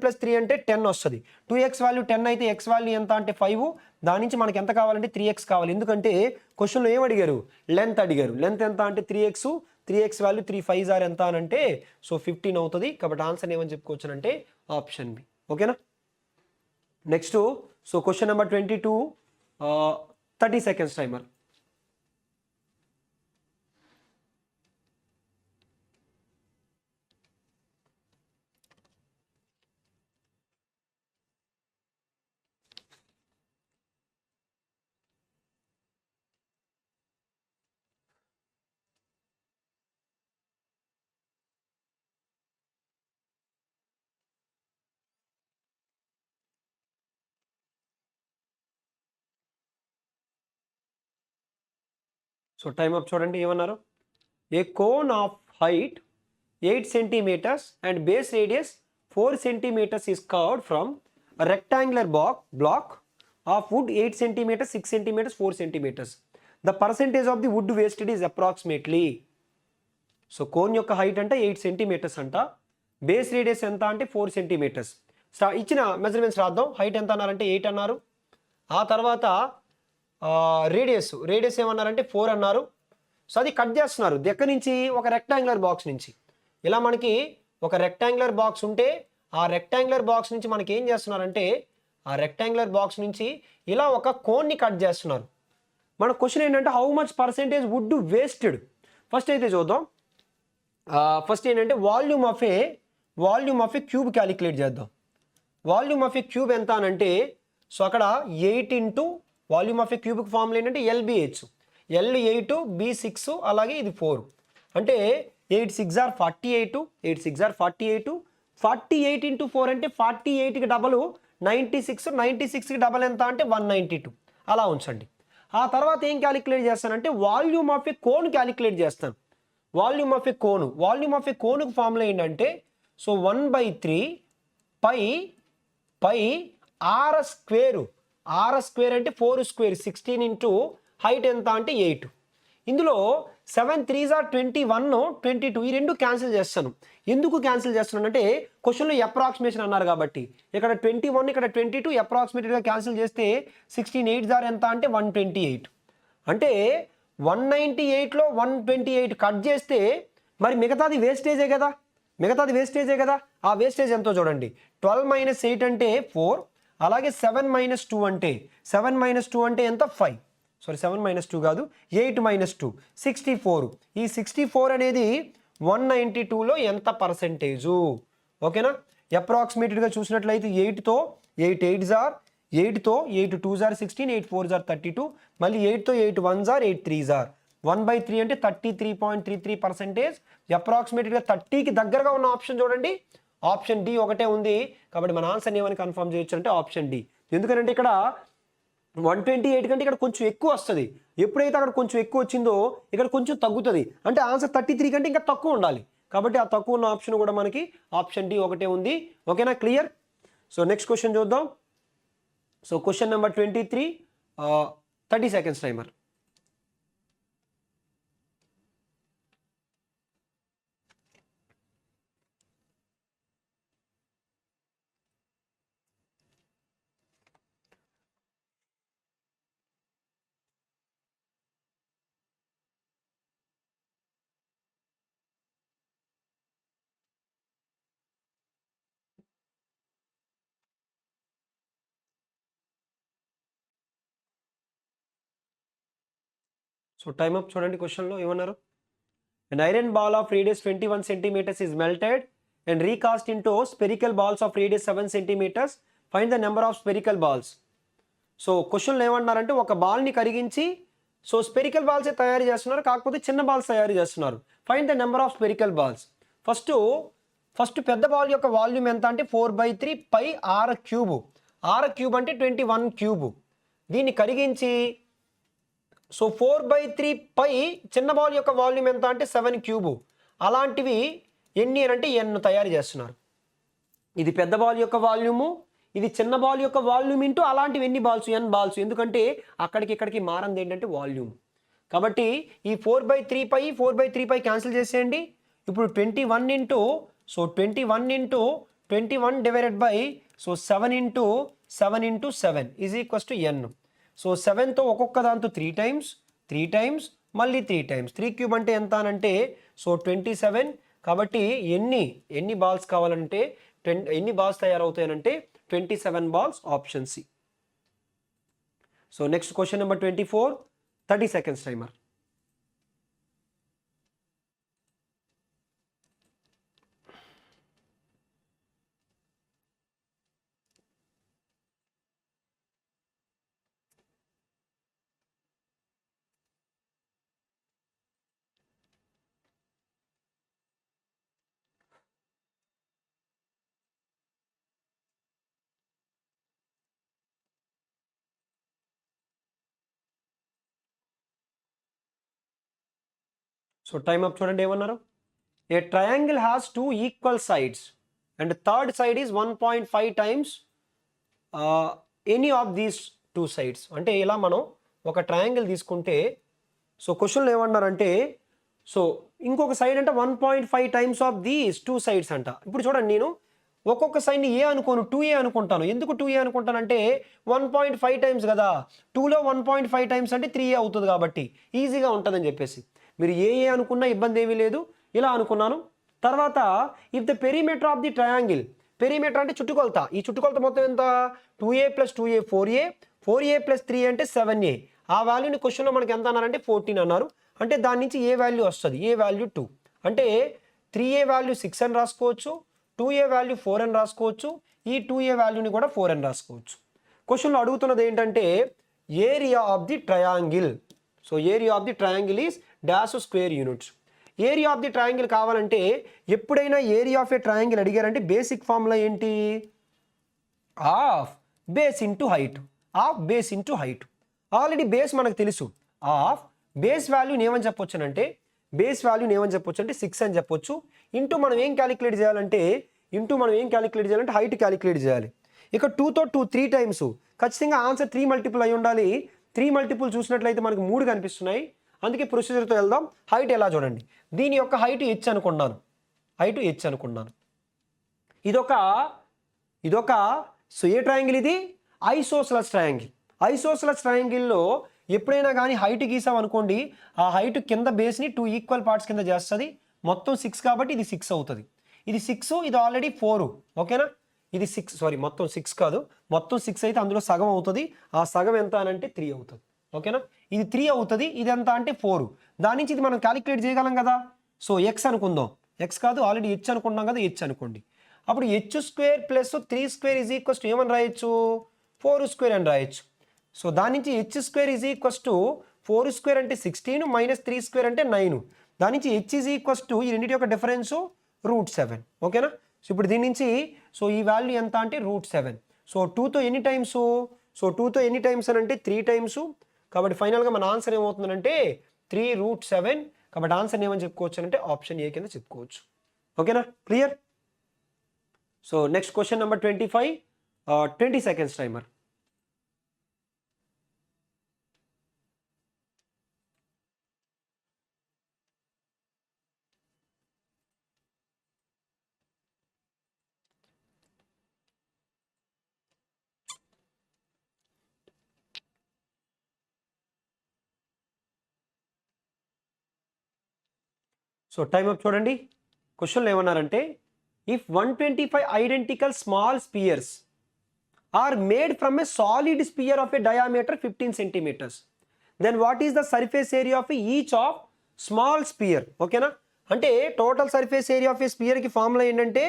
+ 3 అంటే 10 వస్తుంది. 2x వాల్యూ 10 అయితే x వాల్యూ ఎంత అంటే 5. దాని నుంచి మనకి ఎంత కావాలంటే 3x కావాలి. ఎందుకంటే క్వశ్చన్లో ఏం అడిగారు? లెంత్ అడిగారు. లెంత్ ఎంత అంటే 3x వాల్యూ 3 5s ఆర్ ఎంత అని అంటే సో 15 అవుతుంది. కాబట్టి ఆన్సర్ ఏమని చెప్పుకోవచ్చు అంటే ఆప్షన్ బి. ఓకేనా? Next so question number 22, 30 seconds timer. So time up చూడండి ఏమన్నారు. ఏ cone of height 8 centimeters and base radius 4 centimeters is carved from a rectangular block of wood 8 centimeters, 6 centimeters, 4 centimeters. The percentage of the wood wasted is approximately. So cone యొక్క హైట్ అంటే 8 centimeters అంట, బేస్ రేడియస్ ఎంత అంటే 4 centimeters. ఇచ్చిన మెజర్మెంట్స్ రాద్దాం. హైట్ ఎంత అన్నారంటే 8 అన్నారు, ఆ తర్వాత రేడియస్ ఏమన్నారంటే 4 అన్నారు. సో అది కట్ చేస్తున్నారు దగ్గర నుంచి ఒక రెక్టాంగులర్ బాక్స్ నుంచి. ఇలా మనకి ఒక రెక్టాంగులర్ బాక్స్ ఉంటే ఆ రెక్టాంగులర్ బాక్స్ నుంచి మనకి ఏం చేస్తున్నారంటే ఆ రెక్టాంగులర్ బాక్స్ నుంచి ఇలా ఒక కోన్ని కట్ చేస్తున్నారు. మన క్వశ్చన్ ఏంటంటే how much percentage wood wasted. First అయితే చూద్దాం. ఫస్ట్ ఏంటంటే volume of a cube calculate చేద్దాం. వాల్యూమ్ ఆఫ్ ఏ క్యూబ్ ఎంత అనంటే సో అక్కడ 8 ఇంటూ వాల్యూమ్ ఆఫ్ ఏ క్యూబ్కి ఫార్ములా ఏంటంటే ఎల్బిహెచ్. ఎల్ 8, బి 6, అలాగే ఇది 4. అంటే 8 6 ఆర్ 48, 8 6 ఆర్ 48, 48 ఇంటూ 4 అంటే 48కి డబల్ 96, 96కి డబల్ ఎంత అంటే 192. అలా ఉంచండి. ఆ తర్వాత ఏం క్యాలిక్యులేట్ చేస్తానంటే volume of a cone calculate చేస్తాను. వాల్యూమ్ ఆఫ్ ఏ కోన్కి ఫార్ములా ఏంటంటే so 1/3 pi are square. Are square అంటే 4 స్క్వేర్ 16 ఇంటూ హైట్ ఎంత అంటే 8. ఇందులో 7 3s ఆర్ 21, 22 ఈ రెండు క్యాన్సిల్ చేస్తాను. ఎందుకు క్యాన్సిల్ చేస్తున్నాను అంటే క్వశ్చన్లో అప్రాక్సిమేషన్ అన్నారు కాబట్టి. ఇక్కడ 21 ఇక్కడ 22 అప్రాక్సిమేటెడ్గా క్యాన్సిల్ చేస్తే 16 8s ఆర్ ఎంత అంటే 128. అంటే 198లో 128 కట్ చేస్తే మరి మిగతాది వేస్టేజే కదా. ఆ వేస్టేజ్ ఎంతో చూడండి. 12 - 8 అంటే 4, అలాగే 7 - 2 అంటే 7 - 2 అంటే ఎంత 5. సారీ 7 - 2 కాదు, 8 - 2 64. ఈ 64 అనేది 192లో ఎంత పర్సెంటేజు? ఓకేనా? అప్రాక్సిమేటెడ్గా చూసినట్లయితే 8తో 8 8s ఆర్ 8తో 8 2s ఆర్ 16, 8 4s ఆర్ 32, మళ్ళీ 8తో 8 1s ఆర్ 8 3s ఆర్ 1/3 అంటే 33.33%. అప్రాక్సిమేటెడ్గా 30కి దగ్గరగా ఉన్న ఆప్షన్ చూడండి, ఆప్షన్ డి ఒకటే ఉంది. కాబట్టి మన ఆన్సర్ ఏమని కన్ఫర్మ్ చేయొచ్చు అంటే ఆప్షన్ డి. ఎందుకంటే ఇక్కడ 128 కంటే ఇక్కడ కొంచెం ఎక్కువ వస్తుంది. ఎప్పుడైతే అక్కడ కొంచెం ఎక్కువ వచ్చిందో ఇక్కడ కొంచెం తగ్గుతుంది. అంటే ఆన్సర్ 33 కంటే ఇంకా తక్కువ ఉండాలి. కాబట్టి ఆ తక్కువ ఉన్న ఆప్షన్ కూడా మనకి ఆప్షన్ డి ఒకటే ఉంది. ఓకేనా? క్లియర్? సో నెక్స్ట్ క్వశ్చన్ చూద్దాం. So question number 23, 30 seconds timer. So time up చూడండి క్వశ్చన్లో ఏమన్నారు. An iron ball of radius 21 centimeters is melted and recast into spherical balls of radius 7 centimeters. Find the number of spherical balls. So క్వశ్చన్లు ఏమన్నారంటే ఒక బాల్ని కరిగించి సో స్పెరికల్ బాల్సే తయారు చేస్తున్నారు, కాకపోతే చిన్న బాల్స్ తయారు చేస్తున్నారు. Find the number of spherical balls. First పెద్ద బాల్ యొక్క వాల్యూమ్ ఎంత అంటే 4/3 పై ఆర్ క్యూబ్. ఆర్ క్యూబ్ అంటే 21 క్యూబ్. దీన్ని కరిగించి సో 4/3 పై చిన్న బాల్ యొక్క వాల్యూమ్ ఎంత అంటే 7 క్యూబ్. అలాంటివి ఎన్ని అంటే ఎన్ తయారు చేస్తున్నారు. ఇది పెద్ద బాల్ యొక్క వాల్యూము, ఇది చిన్న బాల్ యొక్క వాల్యూమ్ ఇంటూ అలాంటివి ఎన్ని బాల్స్, ఎన్ బాల్స్. ఎందుకంటే అక్కడికి ఇక్కడికి మారంది ఏంటంటే వాల్యూమ్. కాబట్టి ఈ 4/3 పై క్యాన్సిల్ చేసేయండి. ఇప్పుడు 21 into 21 divided by 7 into 7 is equals to n. So 7తో ఒక్కొక్క దాంతో 3 టైమ్స్ మళ్ళీ 3 టైమ్స్. 3 క్యూబ్ అంటే ఎంత అనంటే 27. కాబట్టి ఎన్ని బాల్స్ కావాలంటే ఎన్ని బాల్స్ తయారవుతాయనంటే 27 balls, option C. So next question number 24, 30 seconds timer. So time up చూడండి ఏమన్నారు. A triangle has 2 equal sides and third side is 1.5 times any of these 2 sides. అంటే ఇలా మనం ఒక ట్రయాంగిల్ తీసుకుంటే సో క్వశ్చన్లు ఏమన్నారంటే సో ఇంకొక సైడ్ అంటే 1.5 టైమ్స్ ఆఫ్ దీస్ 2 సైడ్స్ అంట. ఇప్పుడు చూడండి, నేను ఒక్కొక్క సైడ్ని ఏ అనుకోను, 2a అనుకుంటాను. ఎందుకు 2a అనుకుంటానంటే 1.5 టైమ్స్ కదా, 2లో 1.5 టైమ్స్ అంటే 3a అవుతుంది కాబట్టి ఈజీగా ఉంటుందని చెప్పేసి. మీరు ఏ అనుకున్నా ఇబ్బంది ఏమీ లేదు, ఇలా అనుకున్నాను. తర్వాత if the perimeter of the triangle, perimeter అంటే చుట్టుకొలత, ఈ చుట్టుకొలత మొత్తం ఎంత 2a + 2a 4a, 4a + 3 అంటే 7a. ఆ వాల్యూని క్వశ్చన్లో మనకి ఎంత అన్నారంటే 14 అన్నారు. అంటే దాని నుంచి ఏ వాల్యూ వస్తుంది, ఏ వాల్యూ 2. అంటే 3a వాల్యూ 6 అని రాసుకోవచ్చు, 2a వాల్యూ 4 అని రాసుకోవచ్చు, ఈ 2a వాల్యూని కూడా 4 అని రాసుకోవచ్చు. క్వశ్చన్లో అడుగుతున్నది ఏంటంటే area of the triangle. So area of the triangle is dash square units. Area of the triangle కావాలంటే ఎప్పుడైనా ఏరియా ఆఫ్ ఏ ట్రయాంగిల్ అడిగారంటే బేసిక్ ఫార్ములా ఏంటి, half base into height. Half base into height. Already base మనకు తెలుసు. ఆఫ్ బేస్ వాల్యూని ఏమని చెప్పొచ్చు అంటే 6 అని చెప్పొచ్చు. ఇంటూ మనం ఏం క్యాలిక్యులేట్ చేయాలంటే హైట్ క్యాలిక్యులేట్ చేయాలి. ఇక 2తో 3 టైమ్స్, ఖచ్చితంగా ఆన్సర్ 3 మల్టిపుల్ అయి ఉండాలి. 3 మల్టిపుల్ చూసినట్లయితే మనకు 3 కనిపిస్తున్నాయి. అందుకే ప్రొసీజర్తో వెళ్దాం. హైట్ ఎలా చూడండి, దీని యొక్క హైట్ హెచ్ అనుకున్నాను, ఇదొక సో ఏ ట్రయాంగిల్ ఇది, ఐసోసెలస్ ట్రయాంగిల్. ఐసోసెలస్ ట్రయాంగిల్లో ఎప్పుడైనా కానీ హైట్ గీసాం అనుకోండి, ఆ హైట్ కింద బేస్ని 2 ఈక్వల్ పార్ట్స్ కింద చేస్తుంది. మొత్తం 6 కాబట్టి ఇది 6 అవుతుంది. ఇది 6, ఇది ఆల్రెడీ 4. ఓకేనా, ఇది 6 మొత్తం 6 కాదు, మొత్తం 6 అయితే అందులో సగం అవుతుంది. ఆ సగం ఎంత అని అంటే 3 అవుతుంది. ఓకేనా, ఇది 3 అవుతుంది, ఇది ఎంత అంటే 4. దాని నుంచి ఇది మనం క్యాలిక్యులేట్ చేయగలం కదా. సో ఎక్స్ అనుకుందాం, ఎక్స్ కాదు ఆల్రెడీ హెచ్ అనుకున్నాం కదా, హెచ్ అనుకోండి. అప్పుడు h² + 3² ఈజ్ ఈక్వల్స్ టు ఏమని రాయొచ్చు, 4² అని రాయొచ్చు. సో దాని నుంచి h² ఈజ్ ఈక్వల్స్ టు 4² అంటే 16 - 3² అంటే 9. దాని నుంచి h ఈజ్ ఈక్వల్స్ టు ఈ రెండింటి యొక్క డిఫరెన్స్ √7. ఓకేనా, సో ఇప్పుడు దీని నుంచి సో ఈ వాల్యూ ఎంత అంటే √7. సో 2తో ఎన్ని టైమ్స్, అని అంటే 3 టైమ్స్. కాబట్టి ఫైనల్గా మన ఆన్సర్ ఏమవుతుందంటే 3√7. కాబట్టి ఆన్సర్ ఏమని చెప్పుకోవచ్చు అంటే ఆప్షన్ ఏ కింద చెప్పుకోవచ్చు. ఓకేనా, clear. So next question number 25, 20 seconds timer. So time up చూడండి. క్వశ్చన్లు ఏమన్నారంటే if 125 identical small spheres are made from a solid sphere of a diameter 15 centimeters, then what is the surface area of each of small sphere. ఓకేనా, అంటే total surface area of a స్పియర్కి ఫార్ములా ఏంటంటే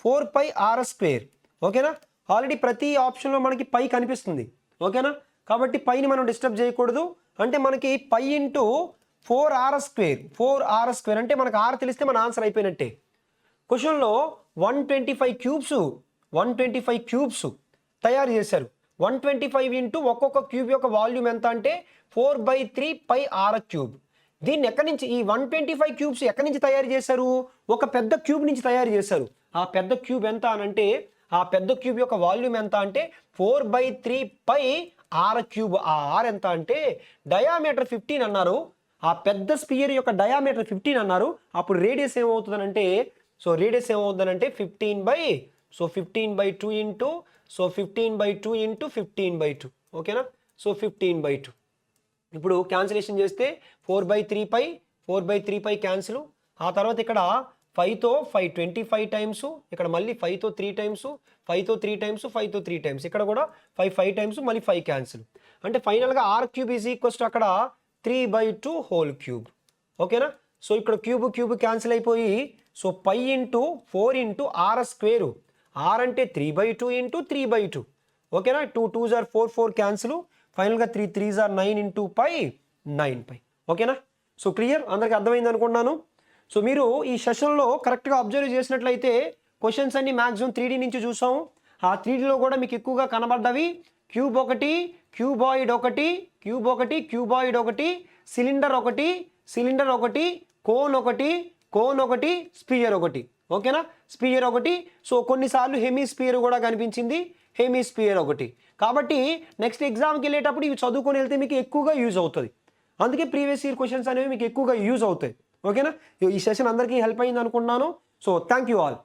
4πr². ఓకేనా, ఆల్రెడీ ప్రతి ఆప్షన్లో మనకి పై కనిపిస్తుంది. ఓకేనా, కాబట్టి పైని మనం డిస్టర్బ్ చేయకూడదు. అంటే మనకి పై ఇంటూ 4r² అంటే మనకు ఆర్ తెలిస్తే మన ఆన్సర్ అయిపోయినట్టే. క్వశ్చన్లో 125 క్యూబ్స్ తయారు చేశారు. 125 ఇంటూ ఒక్కొక్క క్యూబ్ యొక్క వాల్యూమ్ ఎంత అంటే 4/3πr³. దీన్ని ఎక్కడి నుంచి, ఈ 125 క్యూబ్స్ ఎక్కడి నుంచి తయారు చేశారు? ఒక పెద్ద క్యూబ్ నుంచి తయారు చేశారు. ఆ పెద్ద క్యూబ్ ఎంత అనంటే, ఆ పెద్ద క్యూబ్ యొక్క వాల్యూమ్ ఎంత అంటే 4/3πr³. ఆ ఆర్ ఎంత అంటే డయామీటర్ 15 అన్నారు. ఆ పెద్ద స్పియర్ యొక్క డయామీటర్ 15 అన్నారు. అప్పుడు రేడియస్ ఏమవుతుందనంటే, సో రేడియస్ ఏమవుతుందనంటే 15/2 ఇంటూ 15/2. ఓకేనా, సో 15/2. ఇప్పుడు క్యాన్సిలేషన్ చేస్తే 4/3π క్యాన్సిల్. ఆ తర్వాత ఇక్కడ 5తో 5 25 టైమ్స్, ఇక్కడ మళ్ళీ 5తో 3 టైమ్స్, 5తో 3 టైమ్స్, 5తో 3 టైమ్స్, ఇక్కడ కూడా 5 టైమ్స్, మళ్ళీ 5 క్యాన్సిల్. అంటే ఫైనల్గా r³ ఈజ్ ఈక్వల్స్ టు అక్కడ 3/2 హోల్ క్యూబ్. ఓకేనా, సో ఇక్కడ క్యూబ్ క్యాన్సిల్ అయిపోయి, so π into 4 into r². R అంటే 3/2 ఇంటూ 3/2. ఓకేనా, 2 2s are 4 క్యాన్సిల్. ఫైనల్గా 3 3s are 9 ఇంటూ π 9π. ఓకేనా, సో క్లియర్, అందరికి అర్థమైంది అనుకున్నాను. సో మీరు ఈ సెషన్లో కరెక్ట్గా అబ్జర్వ్ చేసినట్లయితే క్వశ్చన్స్ అన్ని మ్యాక్సిమం 3D నుంచి చూసాము. ఆ 3Dలో కూడా మీకు ఎక్కువగా కనబడ్డవి క్యూబ్ ఒకటి, క్యూబాయిడ్ ఒకటి, క్యూబాయిడ్ ఒకటి, సిలిండర్ ఒకటి, కోన్ ఒకటి, స్పియర్ ఒకటి. ఓకేనా, స్పియర్ ఒకటి. సో కొన్నిసార్లు హెమీస్పియర్ కూడా కనిపించింది, హెమీస్పియర్ ఒకటి. కాబట్టి నెక్స్ట్ ఎగ్జామ్కి వెళ్ళేటప్పుడు ఇవి చదువుకొని వెళ్తే మీకు ఎక్కువగా యూజ్ అవుతుంది. అందుకే ప్రీవియస్ ఇయర్ క్వశ్చన్స్ అనేవి మీకు ఎక్కువగా యూజ్ అవుతాయి. ఓకేనా, ఈ సెషన్ అందరికీ హెల్ప్ అయింది అనుకుంటున్నాను. So thank you all.